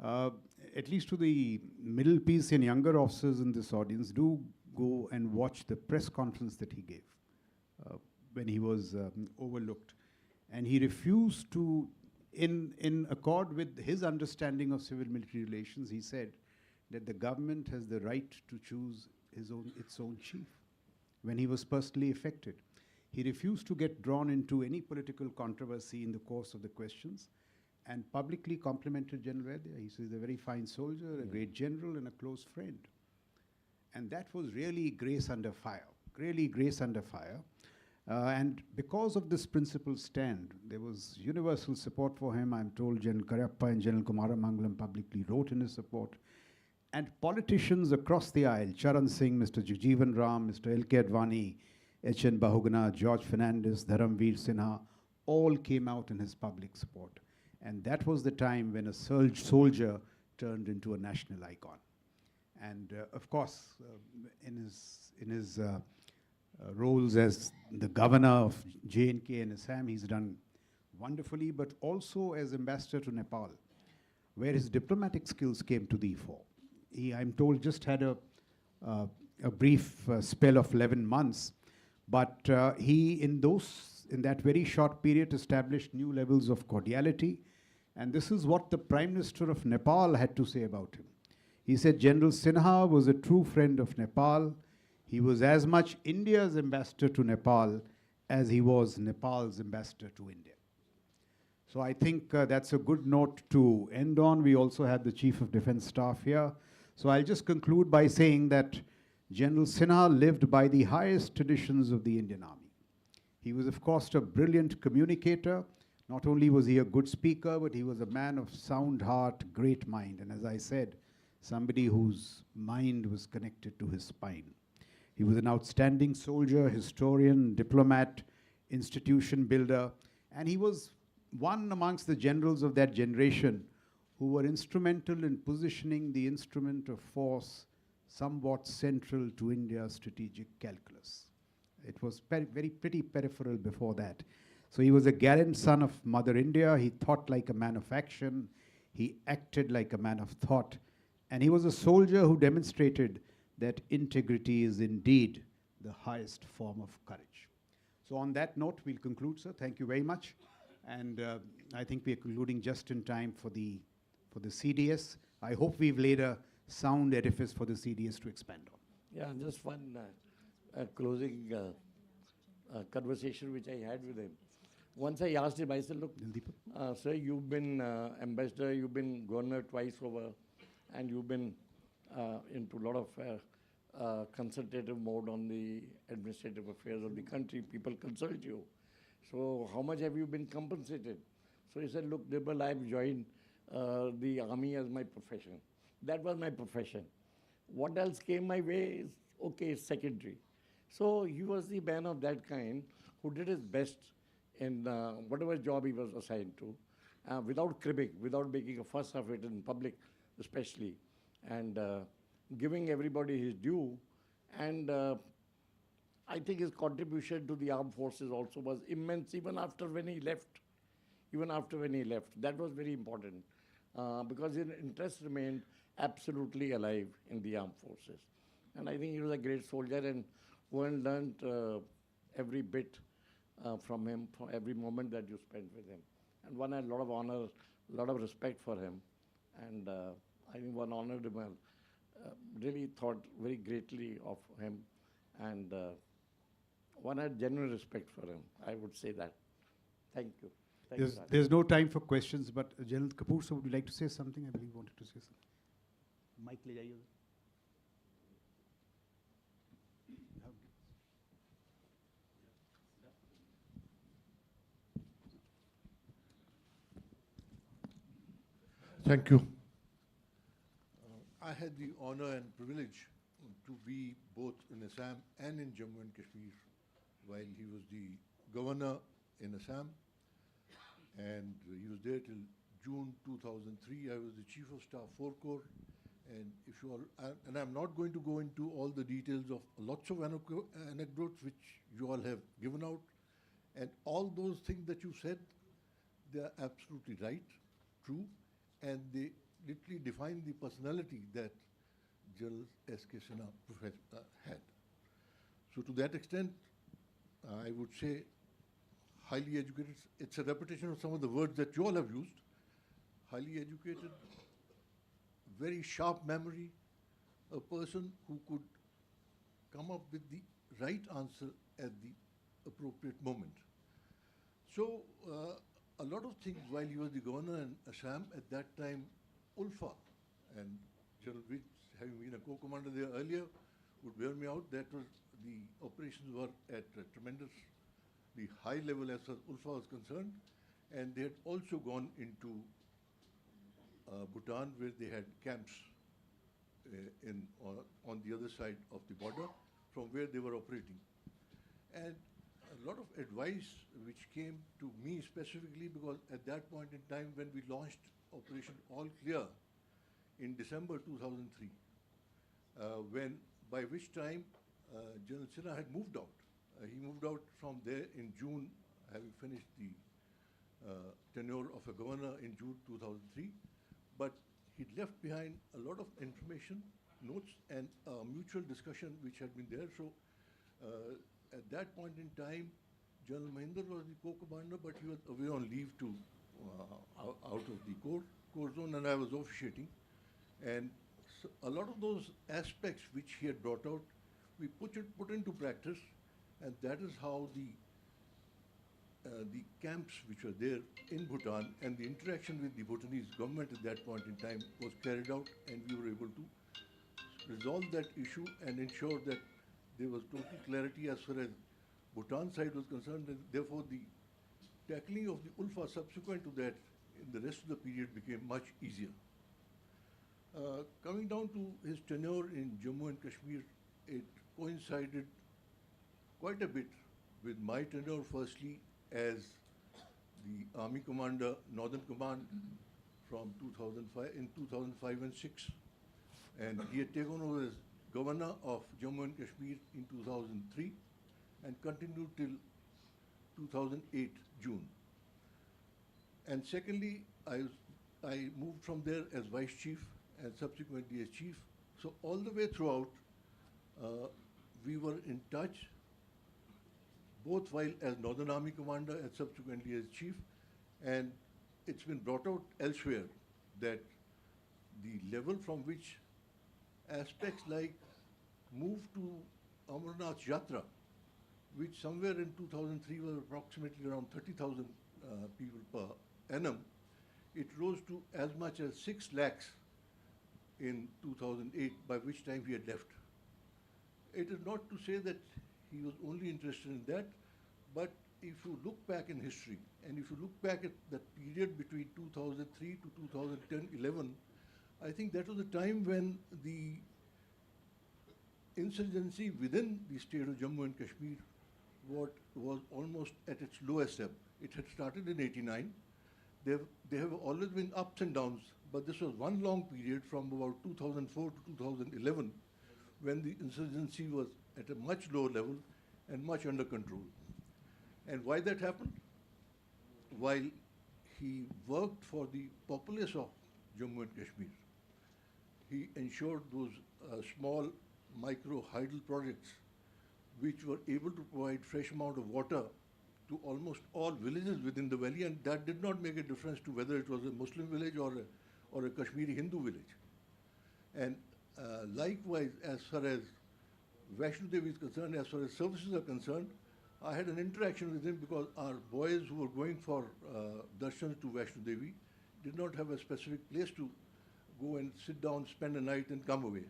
At least to the middle piece and younger officers in this audience, do go and watch the press conference that he gave when he was overlooked. And he refused to, in accord with his understanding of civil-military relations, he said that the government has the right to choose its own chief when he was personally affected. He refused to get drawn into any political controversy in the course of the questions and publicly complimented General Vaidya. He said he's a very fine soldier, a great general, and a close friend. And that was really grace under fire, really grace under fire. And because of this principled stand, there was universal support for him. I'm told General Karyappa and General Kumaramangalam publicly wrote in his support. And politicians across the aisle, Charan Singh, Mr. Jagjeevan Ram, Mr. L.K. Advani, H.N. Bahuguna, George Fernandes, Dharamveer Sinha, all came out in his public support. And that was the time when a soldier turned into a national icon. And of course, in his roles as the governor of J&K and Assam, he's done wonderfully, but also as ambassador to Nepal, where his diplomatic skills came to the fore. He, I'm told, just had a brief spell of 11 months, but he, in that very short period, established new levels of cordiality. And this is what the Prime Minister of Nepal had to say about him. He said General Sinha was a true friend of Nepal. He was as much India's ambassador to Nepal as he was Nepal's ambassador to India. So I think that's a good note to end on. We also have the Chief of Defense Staff here. So I'll just conclude by saying that General Sinha lived by the highest traditions of the Indian Army. He was, of course, a brilliant communicator. Not only was he a good speaker, but he was a man of sound heart, great mind. And as I said, somebody whose mind was connected to his spine. He was an outstanding soldier, historian, diplomat, institution builder, and he was one amongst the generals of that generation who were instrumental in positioning the instrument of force somewhat central to India's strategic calculus. It was pretty peripheral before that. So he was a gallant son of Mother India. He thought like a man of action. He acted like a man of thought. And he was a soldier who demonstrated that integrity is indeed the highest form of courage. So on that note, we'll conclude, sir. Thank you very much. And I think we're concluding just in time for the CDS. I hope we've laid a sound edifice for the CDS to expand on. Yeah, just one closing conversation which I had with him. Once I asked him, I said, look, sir, you've been ambassador, you've been governor twice over, and you've been into a lot of consultative mode on the administrative affairs of the country. People consult you. So how much have you been compensated? So he said, look, Nirmal, I've joined the army as my profession. That was my profession. What else came my way is, okay, secondary. So he was the man of that kind who did his best in whatever job he was assigned to, without cribbing, without making a fuss of it in public especially, and giving everybody his due. And I think his contribution to the armed forces also was immense, even after when he left. Even after when he left. That was very important, because his interest remained absolutely alive in the armed forces. And I think he was a great soldier, and one learned every bit from him, from every moment that you spent with him. And one had a lot of honor, a lot of respect for him. And I think one honored him, really thought very greatly of him. And one had genuine respect for him. I would say that. Thank you. Thank you, There's no time for questions, but General Kapoor, sir, would you like to say something? I believe you wanted to say something. Mic le jaiye. Thank you. I had had the honor and privilege to be both in Assam and in Jammu and Kashmir while he was the governor in Assam, and he was there till June 2003. I was the Chief of Staff 4 Corps, and if you all, and I'm not going to go into all the details of lots of anecdotes which you all have given out, and all those things that you said, they are absolutely right, true, and they literally define the personality that General S.K. Sinha had. So to that extent, I would say highly educated. It's a repetition of some of the words that you all have used. Highly educated, very sharp memory, a person who could come up with the right answer at the appropriate moment. So a lot of things while he was the governor in Assam at that time, Ulfa and General Vij, having been a co-commander there earlier, would bear me out. That was the operations were at a tremendously high level as far as Ulfa was concerned, and they had also gone into Bhutan, where they had camps on the other side of the border, from where they were operating. And a lot of advice which came to me specifically, because at that point in time when we launched Operation All Clear in December 2003, by which time General Sinha had moved out. He moved out from there in June, having finished the tenure of a governor in June 2003. But he'd left behind a lot of information, notes, and mutual discussion which had been there. So at that point in time, General Mahinder was the co-commander, but he was away on leave to out of the core zone, and I was officiating. And so a lot of those aspects which he had brought out, we put into practice, and that is how the camps which were there in Bhutan and the interaction with the Bhutanese government at that point in time was carried out, and we were able to resolve that issue and ensure that there was total clarity as far as Bhutan side was concerned, and therefore the tackling of the Ulfa subsequent to that in the rest of the period became much easier. Coming down to his tenure in Jammu and Kashmir, it coincided quite a bit with my tenure, firstly as the Army Commander, Northern Command from 2005, in 2005 and 6. And he had taken over as Governor of Jammu and Kashmir in 2003 and continued till 2008, June. And secondly, I moved from there as Vice Chief and subsequently as Chief. So all the way throughout, we were in touch, both while as Northern Army Commander and subsequently as Chief. And it's been brought out elsewhere that the level from which aspects like move to Amarnath Yatra, which somewhere in 2003 was approximately around 30,000 people per annum, it rose to as much as 6 lakhs in 2008, by which time he had left. It is not to say that he was only interested in that, but if you look back in history, and if you look back at that period between 2003 to 2010-11, I think that was the time when the insurgency within the state of Jammu and Kashmir was almost at its lowest ebb. It had started in '89. There have always been ups and downs, but this was one long period from about 2004 to 2011 when the insurgency was at a much lower level and much under control. And why that happened? While he worked for the populace of Jammu and Kashmir, he ensured those small micro hydel projects which were able to provide fresh amount of water to almost all villages within the valley, and that did not make a difference to whether it was a Muslim village or a Kashmiri Hindu village. And likewise, as far as Vaishno Devi is concerned, as far as services are concerned, I had an interaction with him because our boys who were going for darshans to Vaishno Devi did not have a specific place to go and sit down, spend a night and come away.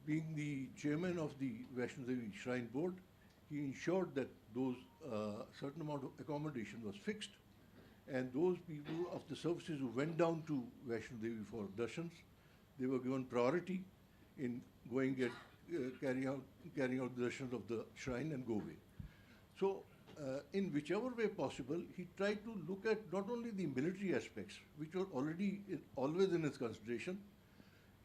Being the chairman of the Vaishno Devi Shrine Board, he ensured that those certain amount of accommodation was fixed, and those people of the services who went down to Vaishno Devi for darshans, they were given priority in going at carrying out the darshans of the shrine and go away. So, in whichever way possible, he tried to look at not only the military aspects, which were already always in his consideration,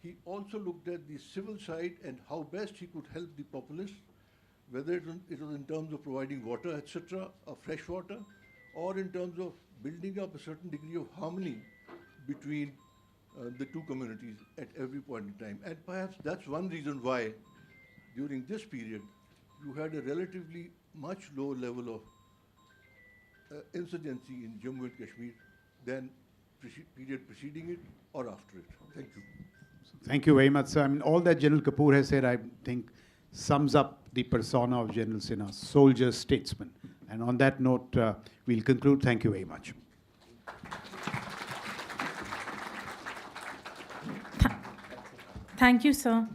he also looked at the civil side and how best he could help the populace, whether it was in terms of providing water, etc., or fresh water, or in terms of building up a certain degree of harmony between the two communities at every point in time. And perhaps that's one reason why, during this period, you had a relatively much lower level of insurgency in Jammu and Kashmir than period preceding it or after it. Thank you. Thank you very much, sir. I mean, all that General Kapoor has said, I think, sums up the persona of General Sinha, soldier, statesman. And on that note, we'll conclude. Thank you very much. Thank you, sir,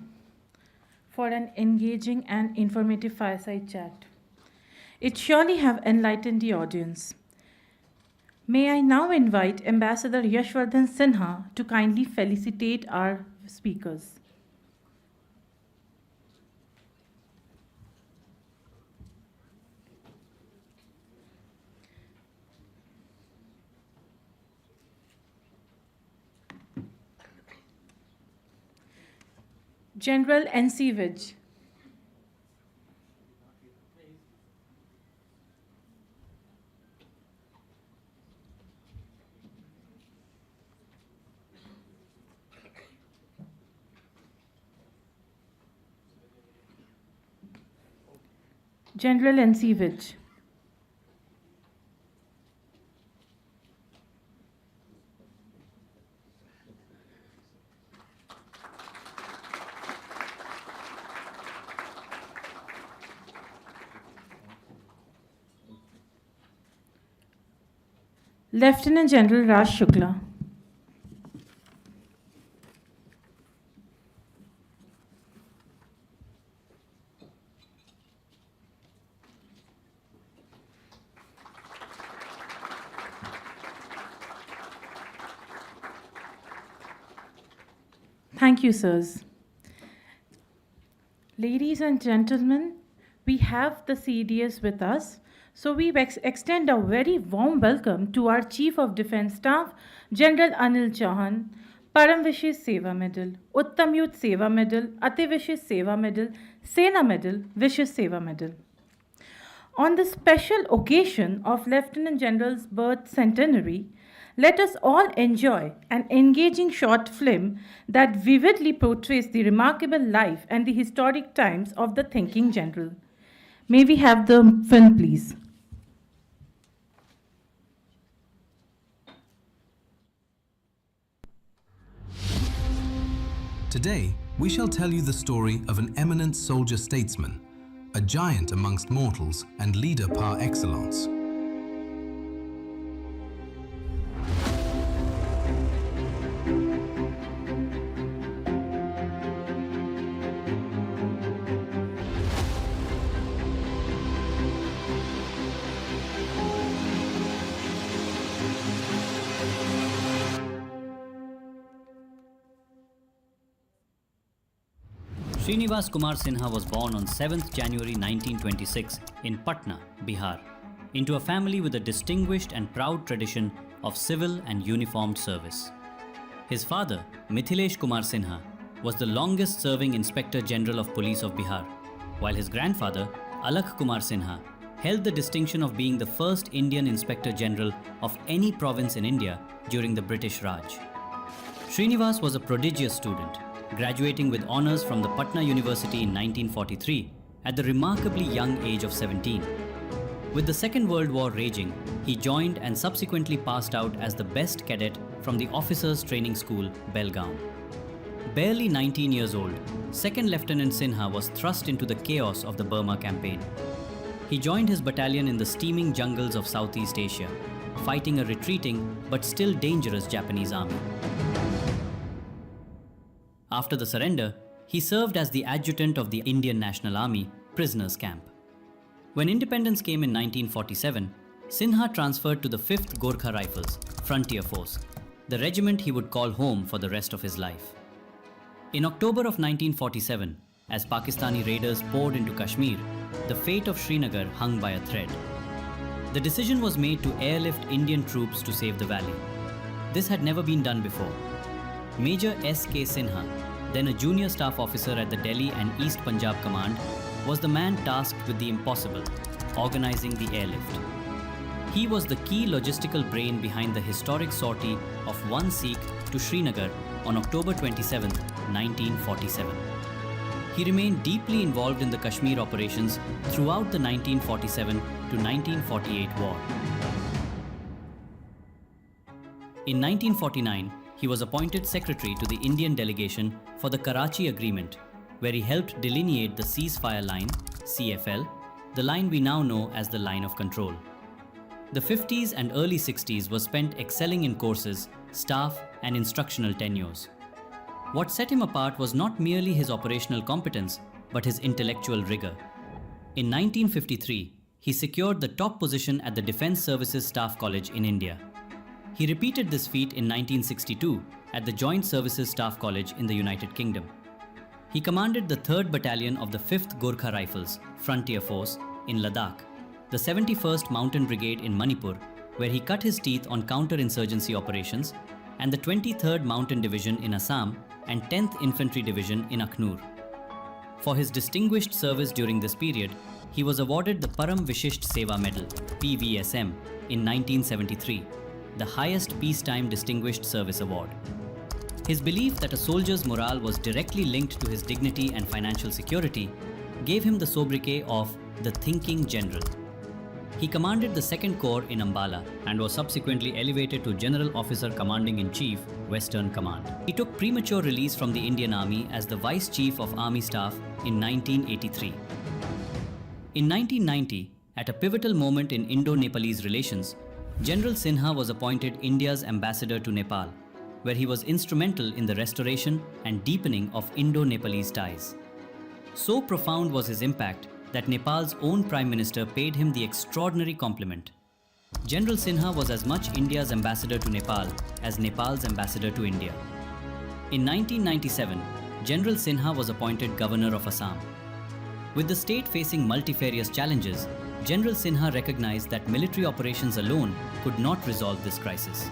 for an engaging and informative fireside chat. It surely have enlightened the audience. May I now invite Ambassador Yashwardhan Sinha to kindly felicitate our speakers. General N.C. Vij. General N.C. Vij. Lieutenant General Raj Shukla. Thank you, sirs. Ladies and gentlemen, we have the CDS with us, so we extend a very warm welcome to our Chief of Defence Staff, General Anil Chauhan, Param Vishesh Seva Medal, Uttam Youth Seva Medal, Ati Vishesh Seva Medal, Sena Medal, Vishesh Seva Medal. On the special occasion of Lieutenant General's birth centenary, let us all enjoy an engaging short film that vividly portrays the remarkable life and the historic times of the thinking general. May we have the film, please? Today, we shall tell you the story of an eminent soldier statesman, a giant amongst mortals and leader par excellence. Srinivas Kumar Sinha was born on 7th January 1926 in Patna, Bihar, into a family with a distinguished and proud tradition of civil and uniformed service. His father, Mithilesh Kumar Sinha, was the longest serving Inspector General of Police of Bihar, while his grandfather, Alakh Kumar Sinha, held the distinction of being the first Indian Inspector General of any province in India during the British Raj. Srinivas was a prodigious student, graduating with honours from the Patna University in 1943 at the remarkably young age of 17. With the Second World War raging, he joined and subsequently passed out as the best cadet from the Officers Training School, Belgaum. Barely 19 years old, Second Lieutenant Sinha was thrust into the chaos of the Burma campaign. He joined his battalion in the steaming jungles of Southeast Asia, fighting a retreating but still dangerous Japanese army. After the surrender, he served as the adjutant of the Indian National Army prisoners camp. When independence came in 1947, Sinha transferred to the 5th Gorkha Rifles, Frontier Force, the regiment he would call home for the rest of his life. In October of 1947, as Pakistani raiders poured into Kashmir, the fate of Srinagar hung by a thread. The decision was made to airlift Indian troops to save the valley. This had never been done before. Major S.K. Sinha, then a junior staff officer at the Delhi and East Punjab Command, was the man tasked with the impossible, organizing the airlift. He was the key logistical brain behind the historic sortie of one Sikh to Srinagar on October 27, 1947. He remained deeply involved in the Kashmir operations throughout the 1947 to 1948 war. In 1949, he was appointed secretary to the Indian delegation for the Karachi Agreement, where he helped delineate the ceasefire line, CFL, the line we now know as the Line of Control. The 50s and early 60s were spent excelling in courses, staff, and instructional tenures. What set him apart was not merely his operational competence, but his intellectual rigor. In 1953, he secured the top position at the Defence Services Staff College in India. He repeated this feat in 1962 at the Joint Services Staff College in the United Kingdom. He commanded the 3rd Battalion of the 5th Gorkha Rifles, Frontier Force, in Ladakh, the 71st Mountain Brigade in Manipur, where he cut his teeth on counter-insurgency operations, and the 23rd Mountain Division in Assam and 10th Infantry Division in Akhnur. For his distinguished service during this period, he was awarded the Param Vishisht Seva Medal, PVSM, in 1973, the highest peacetime distinguished service award. His belief that a soldier's morale was directly linked to his dignity and financial security gave him the sobriquet of the Thinking General. He commanded the 2nd Corps in Ambala and was subsequently elevated to General Officer Commanding-in-Chief, Western Command. He took premature release from the Indian Army as the Vice Chief of Army Staff in 1983. In 1990, at a pivotal moment in Indo-Nepalese relations, General Sinha was appointed India's ambassador to Nepal, where he was instrumental in the restoration and deepening of Indo-Nepalese ties. So profound was his impact that Nepal's own Prime Minister paid him the extraordinary compliment. General Sinha was as much India's ambassador to Nepal as Nepal's ambassador to India. In 1997, General Sinha was appointed Governor of Assam. With the state facing multifarious challenges, General Sinha recognized that military operations alone could not resolve this crisis.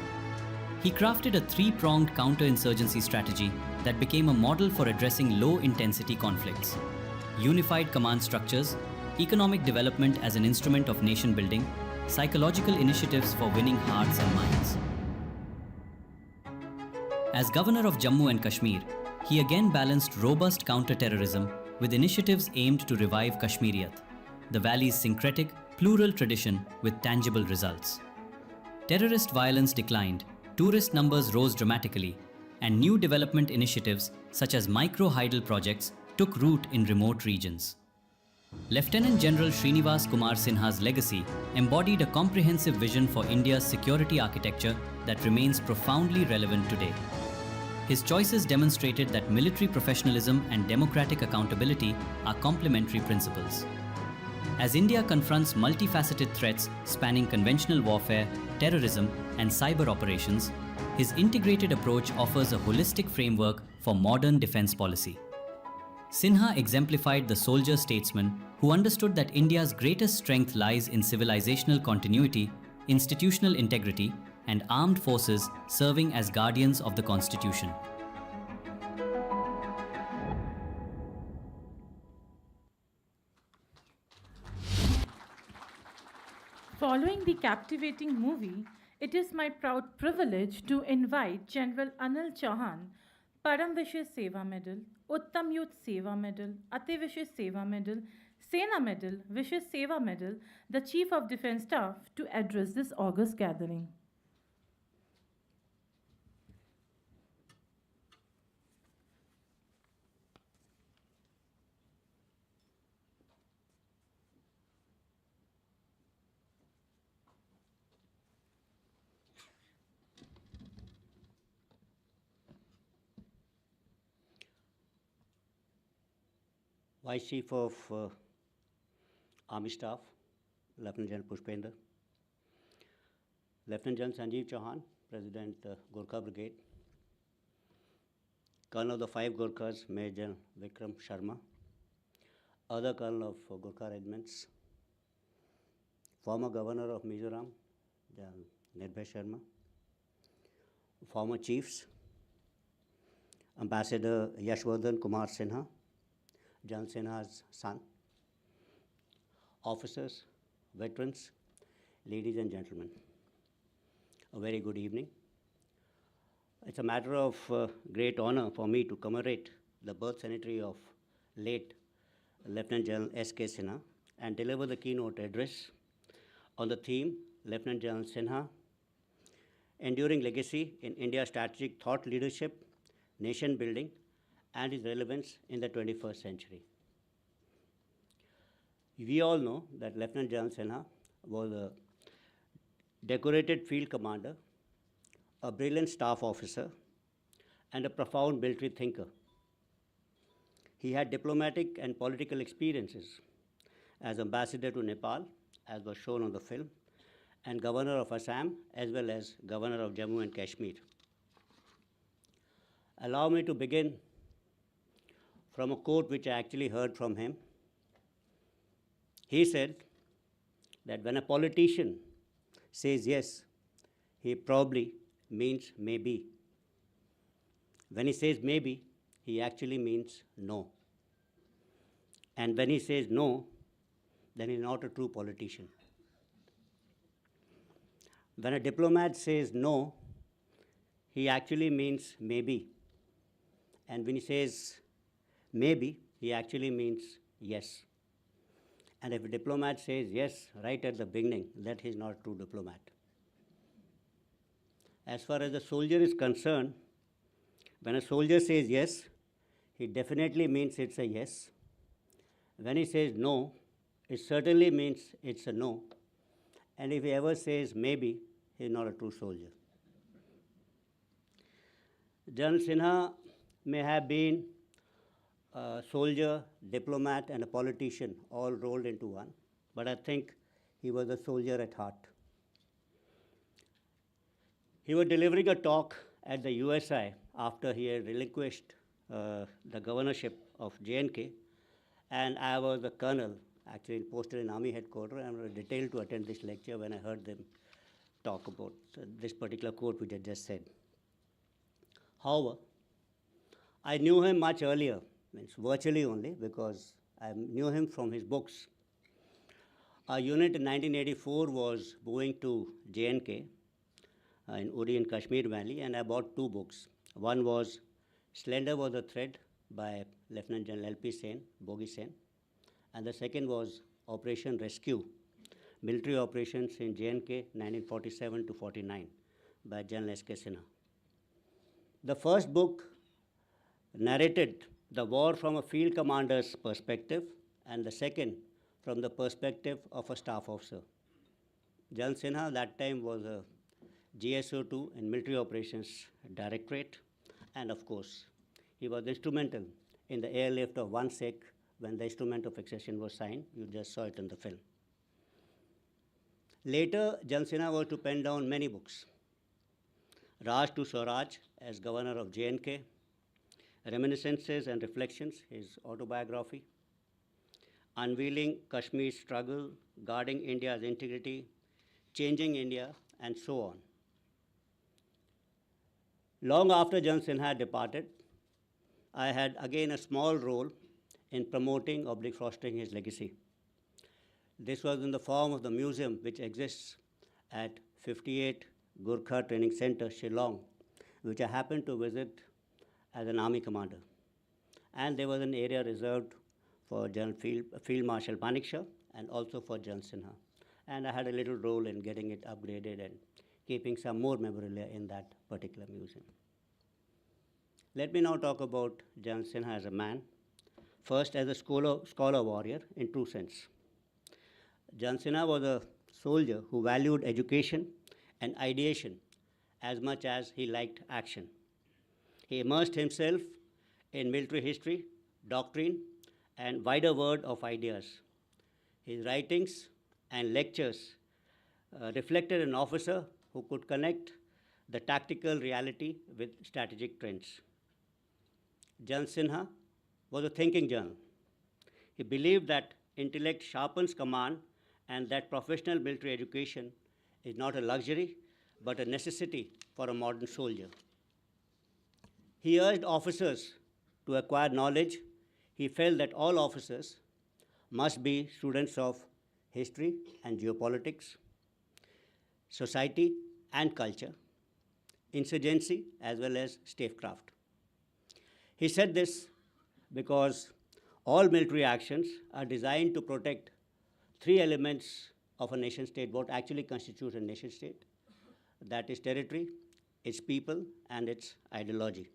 He crafted a 3-pronged counter-insurgency strategy that became a model for addressing low-intensity conflicts: unified command structures, economic development as an instrument of nation building, psychological initiatives for winning hearts and minds. As Governor of Jammu and Kashmir, he again balanced robust counter-terrorism with initiatives aimed to revive Kashmiriyat, the valley's syncretic, plural tradition with tangible results. Terrorist violence declined, tourist numbers rose dramatically, and new development initiatives such as micro-hydel projects took root in remote regions. Lieutenant General Srinivas Kumar Sinha's legacy embodied a comprehensive vision for India's security architecture that remains profoundly relevant today. His choices demonstrated that military professionalism and democratic accountability are complementary principles. As India confronts multifaceted threats spanning conventional warfare, terrorism, and cyber operations, his integrated approach offers a holistic framework for modern defense policy. Sinha exemplified the soldier-statesman who understood that India's greatest strength lies in civilizational continuity, institutional integrity, and armed forces serving as guardians of the Constitution. Following the captivating movie, it is my proud privilege to invite General Anil Chauhan, Param Vishesh Seva Medal, Uttam Youth Seva Medal, Ati Vishesh Seva Medal, Sena Medal, Vishesh Seva Medal, the Chief of Defence Staff, to address this august gathering. Vice Chief of Army Staff, Lieutenant General Pushpender, Lieutenant General Sanjeev Chauhan, President Gorkha Brigade, Colonel of the 5 Gurkhas, Major General Vikram Sharma, other Colonel of Gurkha regiments, former Governor of Mizoram, General Nirbhay Sharma, former chiefs, Ambassador Yashwardhan Kumar Sinha, General Sinha's son, officers, veterans, ladies and gentlemen, a very good evening. It's a matter of great honor for me to commemorate the birth centenary of late Lieutenant General S.K. Sinha and deliver the keynote address on the theme Lieutenant General Sinha, Enduring Legacy in India's Strategic Thought Leadership, Nation Building, and its relevance in the 21st century. We all know that Lieutenant General Sinha was a decorated field commander, a brilliant staff officer, and a profound military thinker. He had diplomatic and political experiences as ambassador to Nepal, as was shown on the film, and governor of Assam, as well as governor of Jammu and Kashmir. Allow me to begin from a quote which I actually heard from him. He said that when a politician says yes, he probably means maybe. When he says maybe, he actually means no. And when he says no, then he's not a true politician. When a diplomat says no, he actually means maybe. And when he says maybe, he actually means yes. And if a diplomat says yes right at the beginning, that he's not a true diplomat. As far as the soldier is concerned, when a soldier says yes, he definitely means it's a yes. When he says no, it certainly means it's a no. And if he ever says maybe, he's not a true soldier. General Sinha may have been a soldier, diplomat, and a politician all rolled into one, but I think he was a soldier at heart. He was delivering a talk at the USI after he had relinquished the governorship of J&K, and I was a colonel, actually posted in Army headquarters, and I was detailed to attend this lecture when I heard them talk about this particular quote which I just said. However, I knew him much earlier, means virtually only, because I knew him from his books. Our unit in 1984 was going to J&K in Uri and Kashmir Valley, and I bought 2 books. One was Slender Was a Thread by Lieutenant General L.P. Sen, Bogi Sen, and the second was Operation Rescue, Military Operations in J&K 1947 to 49 by General S.K. Sinha. The first book narrated the war from a field commander's perspective, and the second from the perspective of a staff officer. General Sinha that time was a GSO2 in Military Operations Directorate, and of course, he was instrumental in the airlift of one Sikh when the instrument of accession was signed. You just saw it in the film. Later, General Sinha was to pen down many books. Raj to Swaraj as governor of J&K, Reminiscences and Reflections, his autobiography, Unveiling Kashmir's Struggle, Guarding India's Integrity, Changing India, and so on. Long after General Sinha departed, I had again a small role in promoting or fostering his legacy. This was in the form of the museum which exists at 58 Gurkha Training Center, Shillong, which I happened to visit as an army commander. And there was an area reserved for General Field Marshal Manekshaw and also for General Sinha. And I had a little role in getting it upgraded and keeping some more memorabilia in that particular museum. Let me now talk about General Sinha as a man. First, as a scholar warrior in true sense. General Sinha was a soldier who valued education and ideation as much as he liked action. He immersed himself in military history, doctrine, and wider world of ideas. His writings and lectures reflected an officer who could connect the tactical reality with strategic trends. Jan Sinha was a thinking journal. He believed that intellect sharpens command and that professional military education is not a luxury but a necessity for a modern soldier. He urged officers to acquire knowledge. He felt that all officers must be students of history and geopolitics, society and culture, insurgency as well as statecraft. He said this because all military actions are designed to protect three elements of a nation state, what actually constitutes a nation state. That is territory, its people, and its ideology.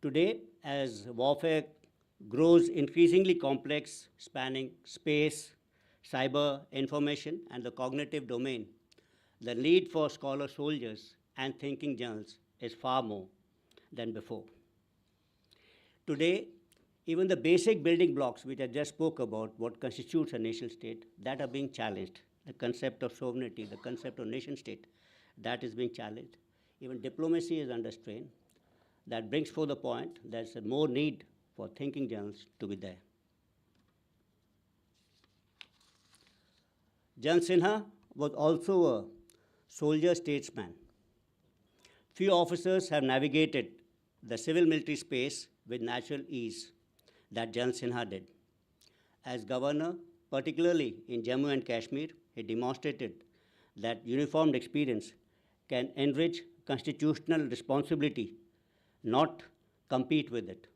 Today, as warfare grows increasingly complex, spanning space, cyber, information, and the cognitive domain, the need for scholar soldiers and thinking journals is far more than before. Today, even the basic building blocks which I just spoke about, what constitutes a nation state, that are being challenged. The concept of sovereignty, the concept of nation state, that is being challenged. Even diplomacy is under strain. That brings forth the point there's more need for thinking journals to be there. Jan Sinha was also a soldier statesman. Few officers have navigated the civil military space with natural ease that Jan Sinha did. As governor, particularly in Jammu and Kashmir, he demonstrated that uniformed experience can enrich constitutional responsibility, not compete with it.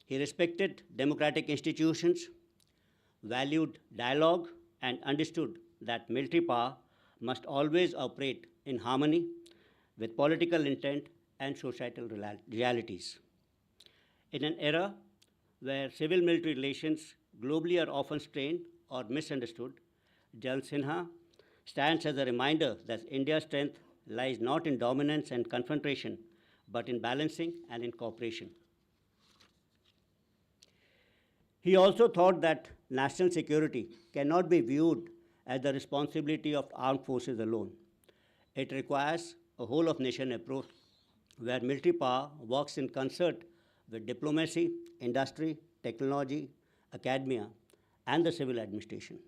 He respected democratic institutions, valued dialogue, and understood that military power must always operate in harmony with political intent and societal realities. In an era where civil-military relations globally are often strained or misunderstood, Jan Sinha stands as a reminder that India's strength lies not in dominance and confrontation, but in balancing and in cooperation. He also thought that national security cannot be viewed as the responsibility of armed forces alone. It requires a whole-of-nation approach where military power works in concert with diplomacy, industry, technology, academia, and the civil administration.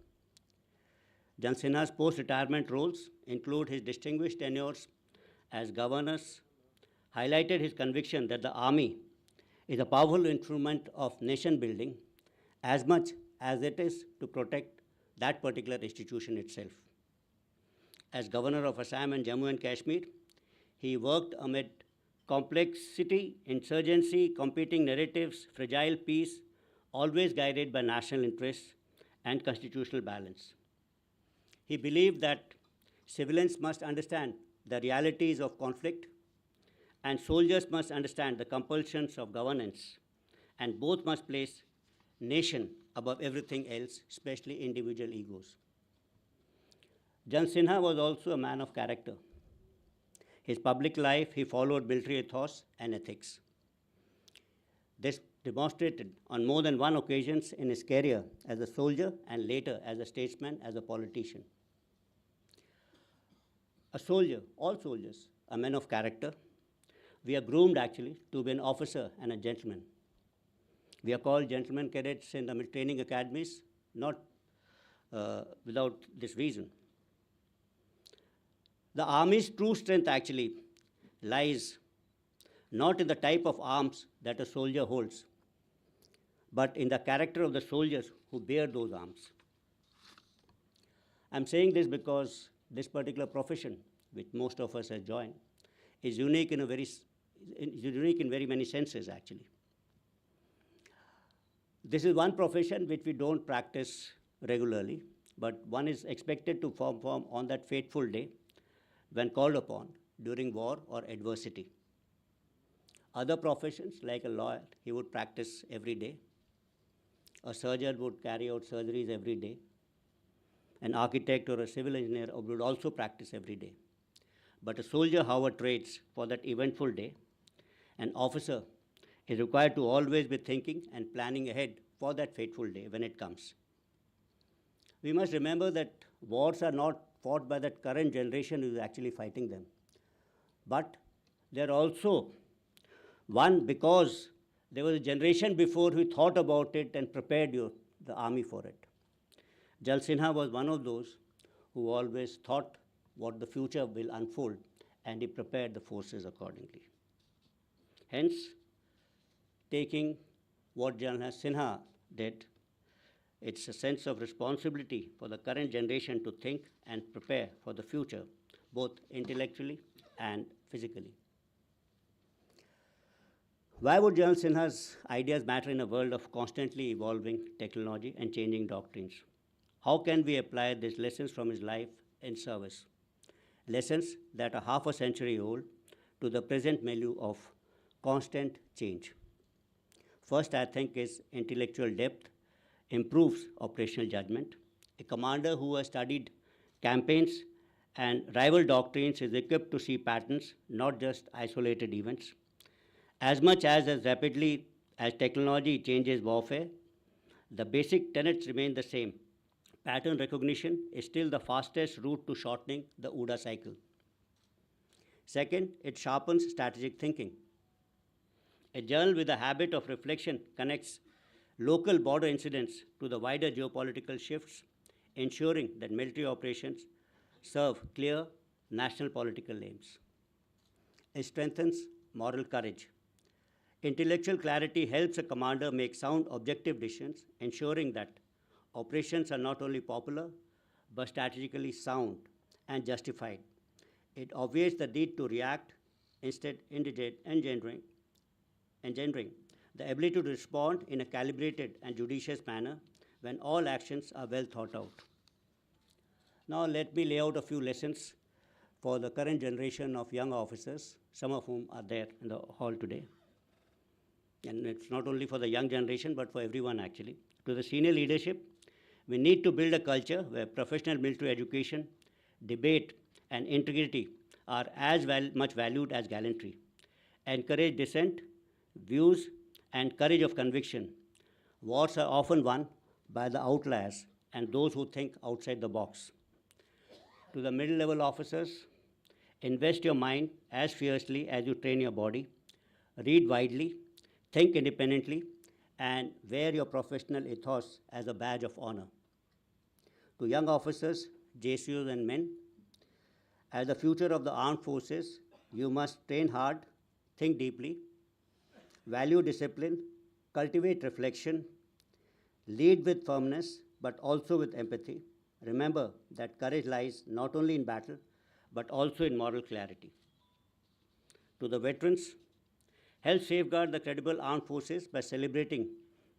Jan Sinha's post-retirement roles include his distinguished tenures as governors, highlighted his conviction that the army is a powerful instrument of nation building as much as it is to protect that particular institution itself. As governor of Assam and Jammu and Kashmir, he worked amid complexity, insurgency, competing narratives, fragile peace, always guided by national interests and constitutional balance. He believed that civilians must understand the realities of conflict and soldiers must understand the compulsions of governance, and both must place nation above everything else, especially individual egos. Jan Sinha was also a man of character. His public life, he followed military ethos and ethics. This demonstrated on more than one occasions in his career as a soldier and later as a statesman, as a politician. A soldier, all soldiers, are men of character. We are groomed actually to be an officer and a gentleman. We are called gentlemen cadets in the training academies, not without this reason. The army's true strength actually lies not in the type of arms that a soldier holds, but in the character of the soldiers who bear those arms. I'm saying this because this particular profession, which most of us have joined, is unique in very many senses actually. This is one profession which we don't practice regularly, but one is expected to perform on that fateful day when called upon during war or adversity. Other professions, like a lawyer, he would practice every day. A surgeon would carry out surgeries every day. An architect or a civil engineer would also practice every day. But a soldier, however, trades for that eventful day. An officer is required to always be thinking and planning ahead for that fateful day when it comes. We must remember that wars are not fought by that current generation who is actually fighting them, but they're also One, because there was a generation before who thought about it and prepared the army for it. Jal Sinha was one of those who always thought what the future will unfold, and he prepared the forces accordingly. Hence, taking what Jal Sinha did, it's a sense of responsibility for the current generation to think and prepare for the future, both intellectually and physically. Why would Jal Sinha's ideas matter in a world of constantly evolving technology and changing doctrines? How can we apply these lessons from his life in service? Lessons that are half a century old to the present milieu of constant change. First, I think, is intellectual depth improves operational judgment. A commander who has studied campaigns and rival doctrines is equipped to see patterns, not just isolated events. As much as rapidly as technology changes warfare, the basic tenets remain the same. Pattern recognition is still the fastest route to shortening the OODA cycle. Second, it sharpens strategic thinking. A journal with a habit of reflection connects local border incidents to the wider geopolitical shifts, ensuring that military operations serve clear national political aims. It strengthens moral courage. Intellectual clarity helps a commander make sound, objective decisions, ensuring that operations are not only popular, but strategically sound and justified. It obviates the need to react, instead engendering the ability to respond in a calibrated and judicious manner when all actions are well thought out. Now let me lay out a few lessons for the current generation of young officers, some of whom are there in the hall today. And it's not only for the young generation, but for everyone actually. To the senior leadership, we need to build a culture where professional military education, debate, and integrity are as much valued as gallantry. Encourage dissent, views, and courage of conviction. Wars are often won by the outliers and those who think outside the box. To the middle-level officers, invest your mind as fiercely as you train your body. Read widely, think independently, and wear your professional ethos as a badge of honor. To young officers, JCOs, and men, as the future of the armed forces, you must train hard, think deeply, value discipline, cultivate reflection, lead with firmness, but also with empathy. Remember that courage lies not only in battle, but also in moral clarity. To the veterans, help safeguard the credible armed forces by celebrating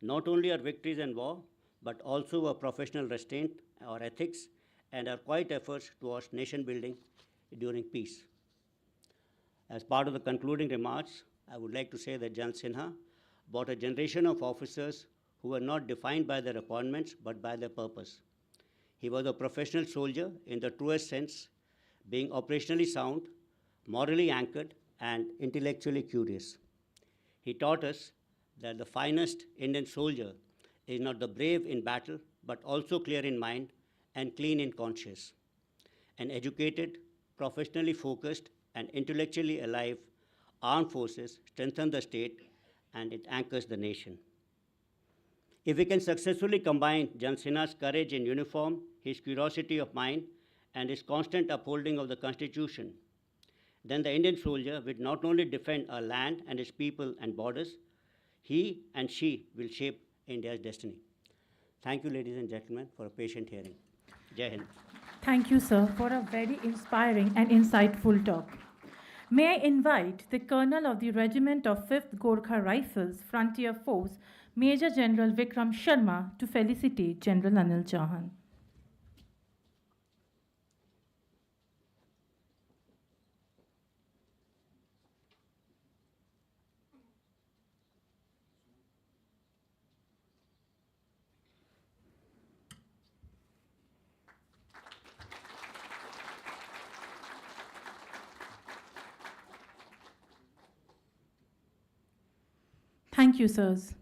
not only our victories in war, but also our professional restraint, our ethics, and our quiet efforts towards nation building during peace. As part of the concluding remarks, I would like to say that Jal Sinha brought a generation of officers who were not defined by their appointments, but by their purpose. He was a professional soldier in the truest sense, being operationally sound, morally anchored, and intellectually curious. He taught us that the finest Indian soldier is not the brave in battle, but also clear in mind and clean in conscience. An educated, professionally focused, and intellectually alive armed forces strengthen the state and it anchors the nation. If we can successfully combine Jal Sinha's courage in uniform, his curiosity of mind, and his constant upholding of the Constitution, then the Indian soldier will not only defend our land and its people and borders, he and she will shape India's destiny. Thank you, ladies and gentlemen, for a patient hearing. Jai Hind. Thank you, sir, for a very inspiring and insightful talk. May I invite the Colonel of the Regiment of 5th Gorkha Rifles, Frontier Force, Major General Vikram Sharma, to felicitate General Anil Chauhan. Thank you, sirs.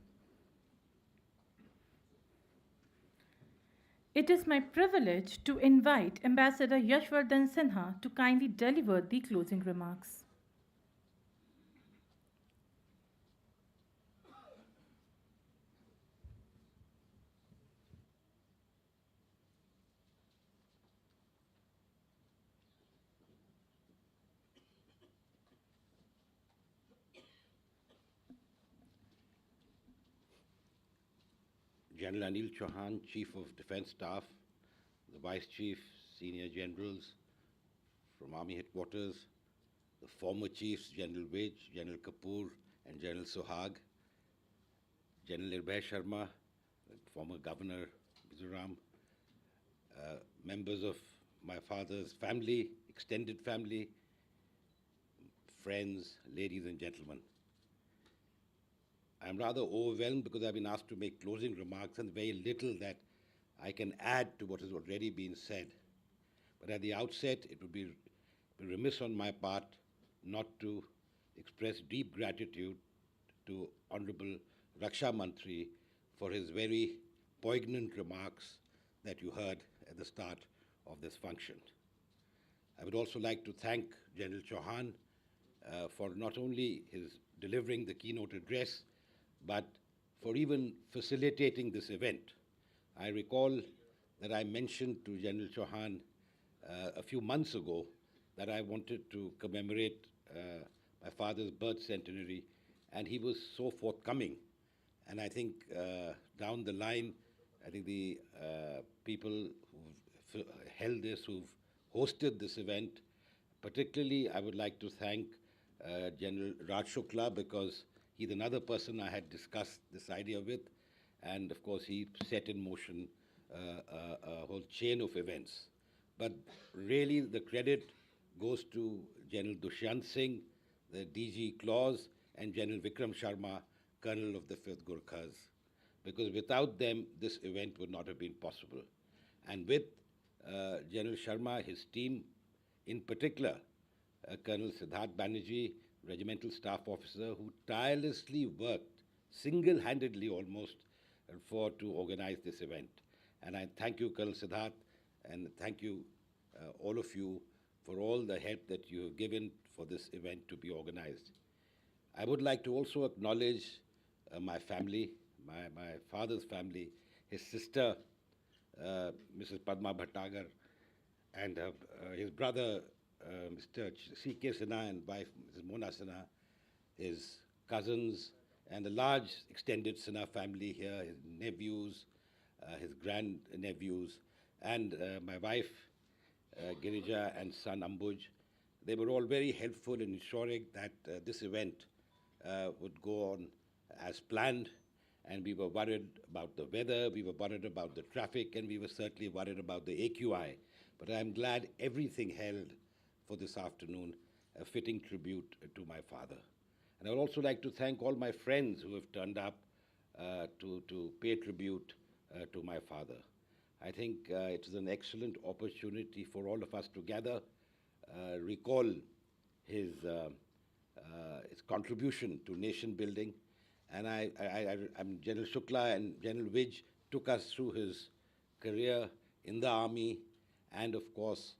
It is my privilege to invite Ambassador Yashvardhan Sinha to kindly deliver the closing remarks. General Anil Chauhan, Chief of Defence Staff, the Vice Chief, Senior Generals from Army Headquarters, the former Chiefs, General Vij, General Kapoor, and General Suhag, General Nirbhay Sharma, the former Governor Mizoram, members of my father's family, extended family, friends, ladies and gentlemen. I'm rather overwhelmed because I've been asked to make closing remarks and very little that I can add to what has already been said. But at the outset, it would be remiss on my part not to express deep gratitude to Honorable Raksha Mantri for his very poignant remarks that you heard at the start of this function. I would also like to thank General Chauhan for not only his delivering the keynote address, but for even facilitating this event. I recall that I mentioned to General Chauhan a few months ago that I wanted to commemorate my father's birth centenary, and he was so forthcoming. And I think down the line, I think the people who've held this, who've hosted this event, particularly I would like to thank General Raj Shukla, because he's another person I had discussed this idea with, and of course he set in motion a whole chain of events. But really the credit goes to General Dushyant Singh, the DG Claus, and General Vikram Sharma, Colonel of the 5th Gurkhas, because without them this event would not have been possible. And with General Sharma, his team, in particular, Colonel Siddharth Banerjee, Regimental Staff Officer, who tirelessly worked, single-handedly almost, to organize this event. And I thank you, Colonel Siddharth, and thank you, all of you, for all the help that you have given for this event to be organized. I would like to also acknowledge my family, my father's family, his sister, Mrs. Padma Bhattagar, and his brother, Mr. C.K. Sinha, and wife, Mrs. Mona Sinha, his cousins, and a large extended Sinha family here, his nephews, his grandnephews, and my wife, Girija, and son Ambuj. They were all very helpful in ensuring that this event would go on as planned, and we were worried about the weather, we were worried about the traffic, and we were certainly worried about the AQI. But I'm glad everything held for this afternoon, a fitting tribute to my father. And I would also like to thank all my friends who have turned up to pay tribute to my father. I think it is an excellent opportunity for all of us to gather, recall his contribution to nation building. And I'm General Shukla and General Vij took us through his career in the army and, of course,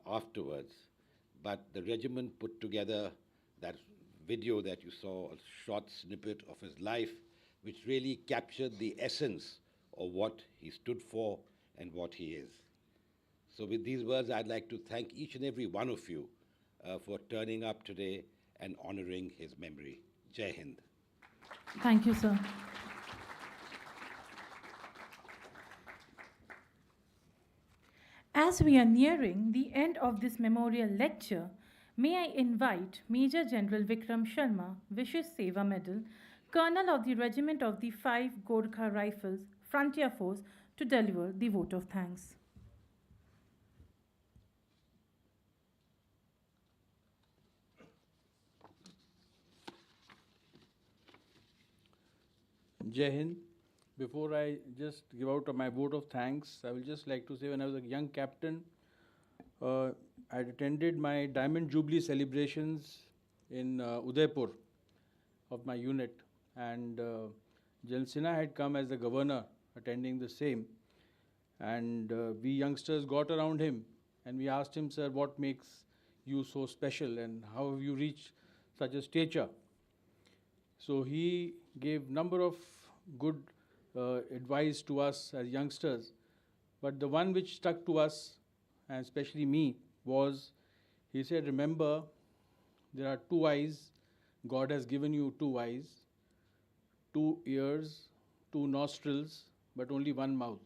afterwards. But the regiment put together that video that you saw, a short snippet of his life, which really captured the essence of what he stood for and what he is. So with these words, I'd like to thank each and every one of you for turning up today and honoring his memory. Jai Hind. Thank you, sir. As we are nearing the end of this memorial lecture, may I invite Major General Vikram Sharma, Vishesh Seva Medal, Colonel of the Regiment of the 5 Gorkha Rifles, Frontier Force, to deliver the vote of thanks. Jai Hind. Before I just give out my vote of thanks, I will just like to say when I was a young captain, I had attended my Diamond Jubilee celebrations in Udaipur of my unit, and General Sinha had come as the governor attending the same, and we youngsters got around him and we asked him, sir, what makes you so special and how have you reached such a stature? So he gave number of good advice to us as youngsters, but the one which stuck to us, and especially me, was he said, remember, there are 2 eyes. God has given you 2 eyes, 2 ears, 2 nostrils, but only one mouth.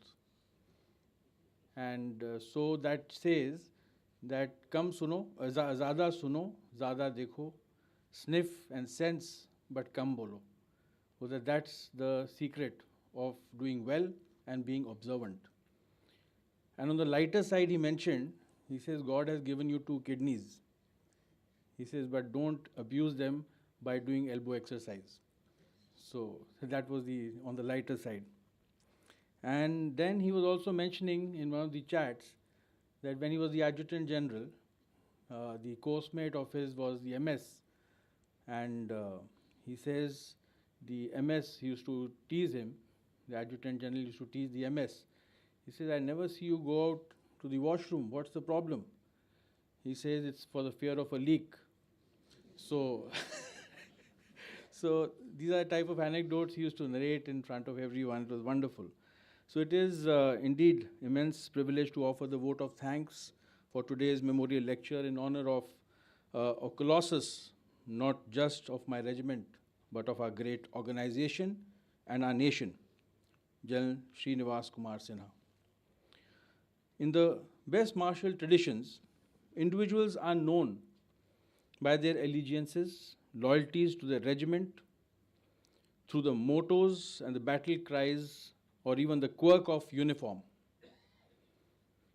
And so that says that kam suno, zada suno, zada dekho, sniff and sense, but kam bolo. So that's the secret of doing well and being observant. And on the lighter side, he mentioned, he says, God has given you 2 kidneys. He says, but don't abuse them by doing elbow exercise. So that was on the lighter side. And then he was also mentioning in one of the chats that when he was the Adjutant General, the course mate of his was the MS. And he says the MS used to tease him, the Adjutant General used to tease the MS. He says, I never see you go out to the washroom. What's the problem? He says it's for the fear of a leak. So, so these are the type of anecdotes he used to narrate in front of everyone. It was wonderful. So it is indeed immense privilege to offer the vote of thanks for today's memorial lecture in honor of a colossus, not just of my regiment, but of our great organization and our nation, General Srinivas Kumar Sinha. In the best martial traditions, individuals are known by their allegiances, loyalties to their regiment, through the mottos and the battle cries, or even the quirk of uniform.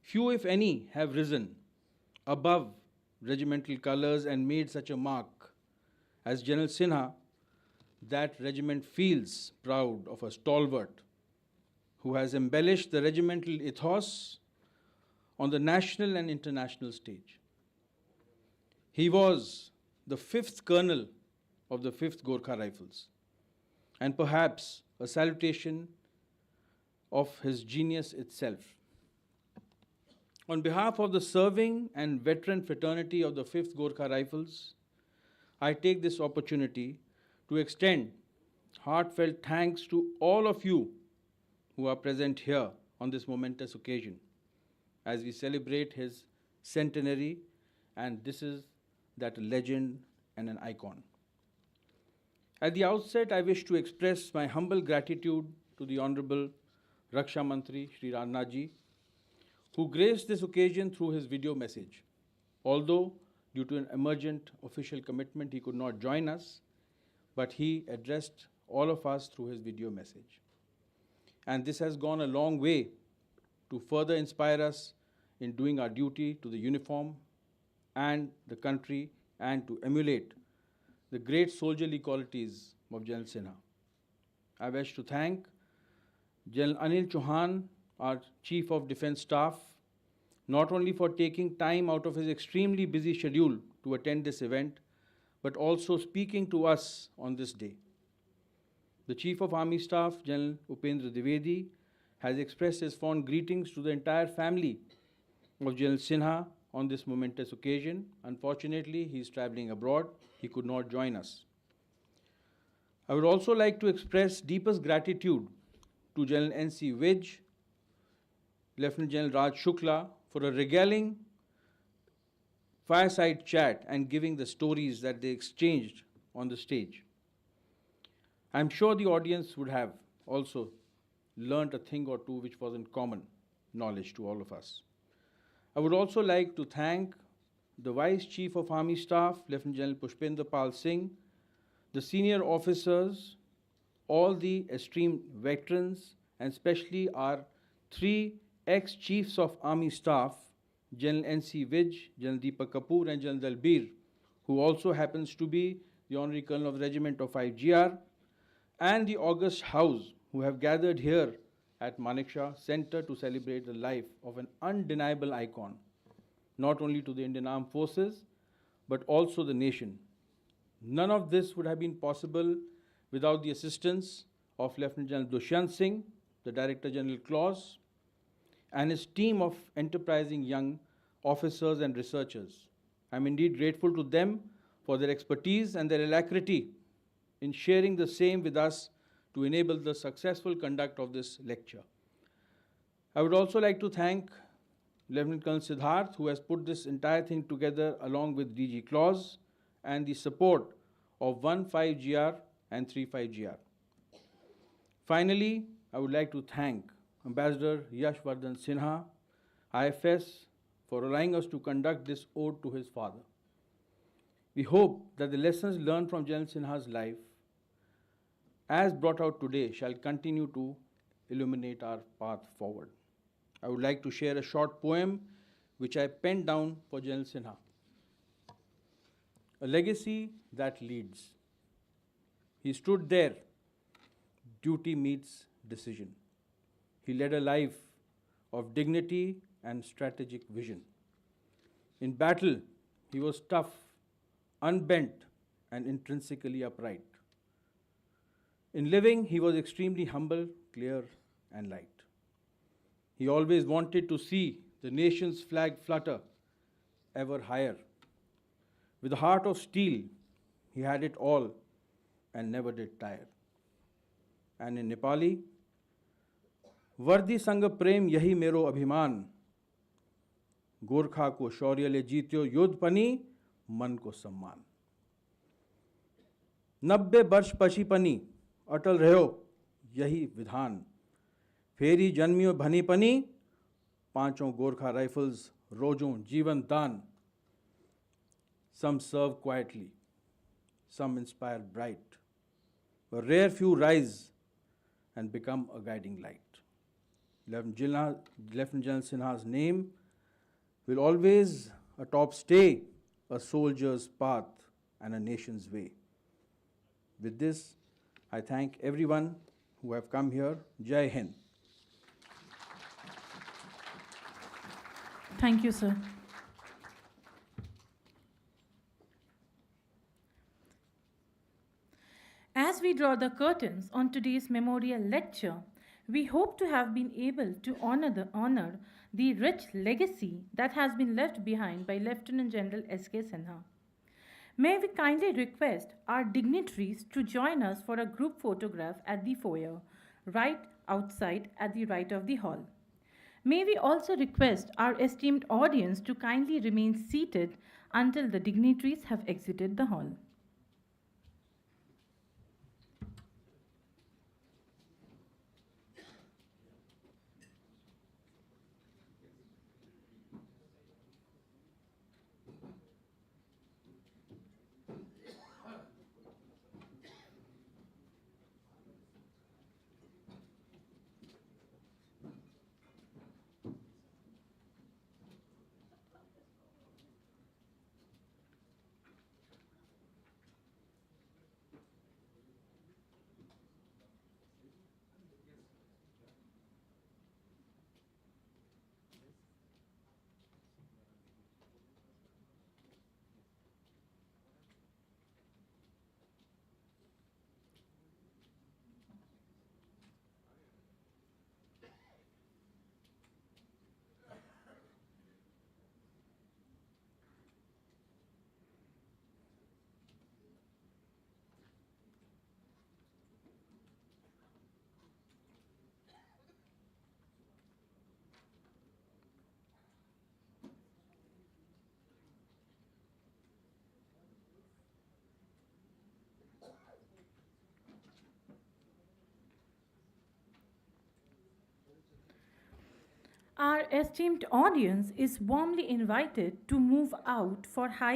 Few, if any, have risen above regimental colors and made such a mark as General Sinha. That regiment feels proud of a stalwart who has embellished the regimental ethos on the national and international stage. He was the 5th colonel of the 5th Gorkha Rifles, and perhaps a salutation of his genius itself. On behalf of the serving and veteran fraternity of the 5th Gorkha Rifles, I take this opportunity to extend heartfelt thanks to all of you who are present here on this momentous occasion as we celebrate his centenary, and this is that legend and an icon. At the outset, I wish to express my humble gratitude to the Honorable Raksha Mantri, Shri Rajnath Ji, who graced this occasion through his video message. Although, due to an emergent official commitment, he could not join us, but he addressed all of us through his video message. And this has gone a long way to further inspire us in doing our duty to the uniform and the country, and to emulate the great soldierly qualities of General Sinha. I wish to thank General Anil Chauhan, our Chief of Defence Staff, not only for taking time out of his extremely busy schedule to attend this event, but also speaking to us on this day. The Chief of Army Staff, General Upendra Dwivedi, has expressed his fond greetings to the entire family of General Sinha on this momentous occasion. Unfortunately, he is traveling abroad. He could not join us. I would also like to express deepest gratitude to General N.C. Vij, Lieutenant General Raj Shukla, for a regaling fireside chat and giving the stories that they exchanged on the stage. I'm sure the audience would have also learnt a thing or two which wasn't common knowledge to all of us. I would also like to thank the Vice Chief of Army Staff, Lieutenant General Pushpendra Pal Singh, the senior officers, all the esteemed veterans, and especially our 3 ex-chiefs of Army Staff, General N.C. Vij, General Deepak Kapoor, and General Dalbir, who also happens to be the Honorary Colonel of the Regiment of 5GR, and the august house who have gathered here at Manekshaw Center to celebrate the life of an undeniable icon, not only to the Indian Armed Forces, but also the nation. None of this would have been possible without the assistance of Lieutenant General Dushyant Singh, the Director General Claus, and his team of enterprising young officers and researchers. I'm indeed grateful to them for their expertise and their alacrity in sharing the same with us to enable the successful conduct of this lecture. I would also like to thank Lieutenant Colonel Siddharth, who has put this entire thing together along with DG Claus and the support of 15GR and 35GR. Finally, I would like to thank Ambassador Yashvardhan Sinha, IFS, for allowing us to conduct this ode to his father. We hope that the lessons learned from General Sinha's life, as brought out today, shall continue to illuminate our path forward. I would like to share a short poem which I penned down for General Sinha. A legacy that leads. He stood there, duty meets decision. He led a life of dignity and strategic vision. In battle, he was tough, unbent, and intrinsically upright. In living, he was extremely humble, clear, and light. He always wanted to see the nation's flag flutter ever higher. With a heart of steel, he had it all and never did tire. And in Nepali, वर्दी संग प्रेम यही मेरो अभिमान, गोरखा को शौर्य ले जीत्यो योद्धपनी, मन को सम्मान. 90 वर्ष पछिपनि अटल रह्यो यही विधान, फेरि जन्मियो भनी पनि पांचों गोरखा राइफल्स रोजों जीवन दान. Some serve quietly, some inspire bright, a rare few rise and become a guiding light. Lieutenant General Sinha's name will always atop stay a soldier's path and a nation's way. With this, I thank everyone who have come here. Jai Hind. Thank you, sir. As we draw the curtains on today's memorial lecture, we hope to have been able to honor the rich legacy that has been left behind by Lieutenant General S.K. Sinha. May we kindly request our dignitaries to join us for a group photograph at the foyer, right outside at the right of the hall. May we also request our esteemed audience to kindly remain seated until the dignitaries have exited the hall. Our esteemed audience is warmly invited to move out for high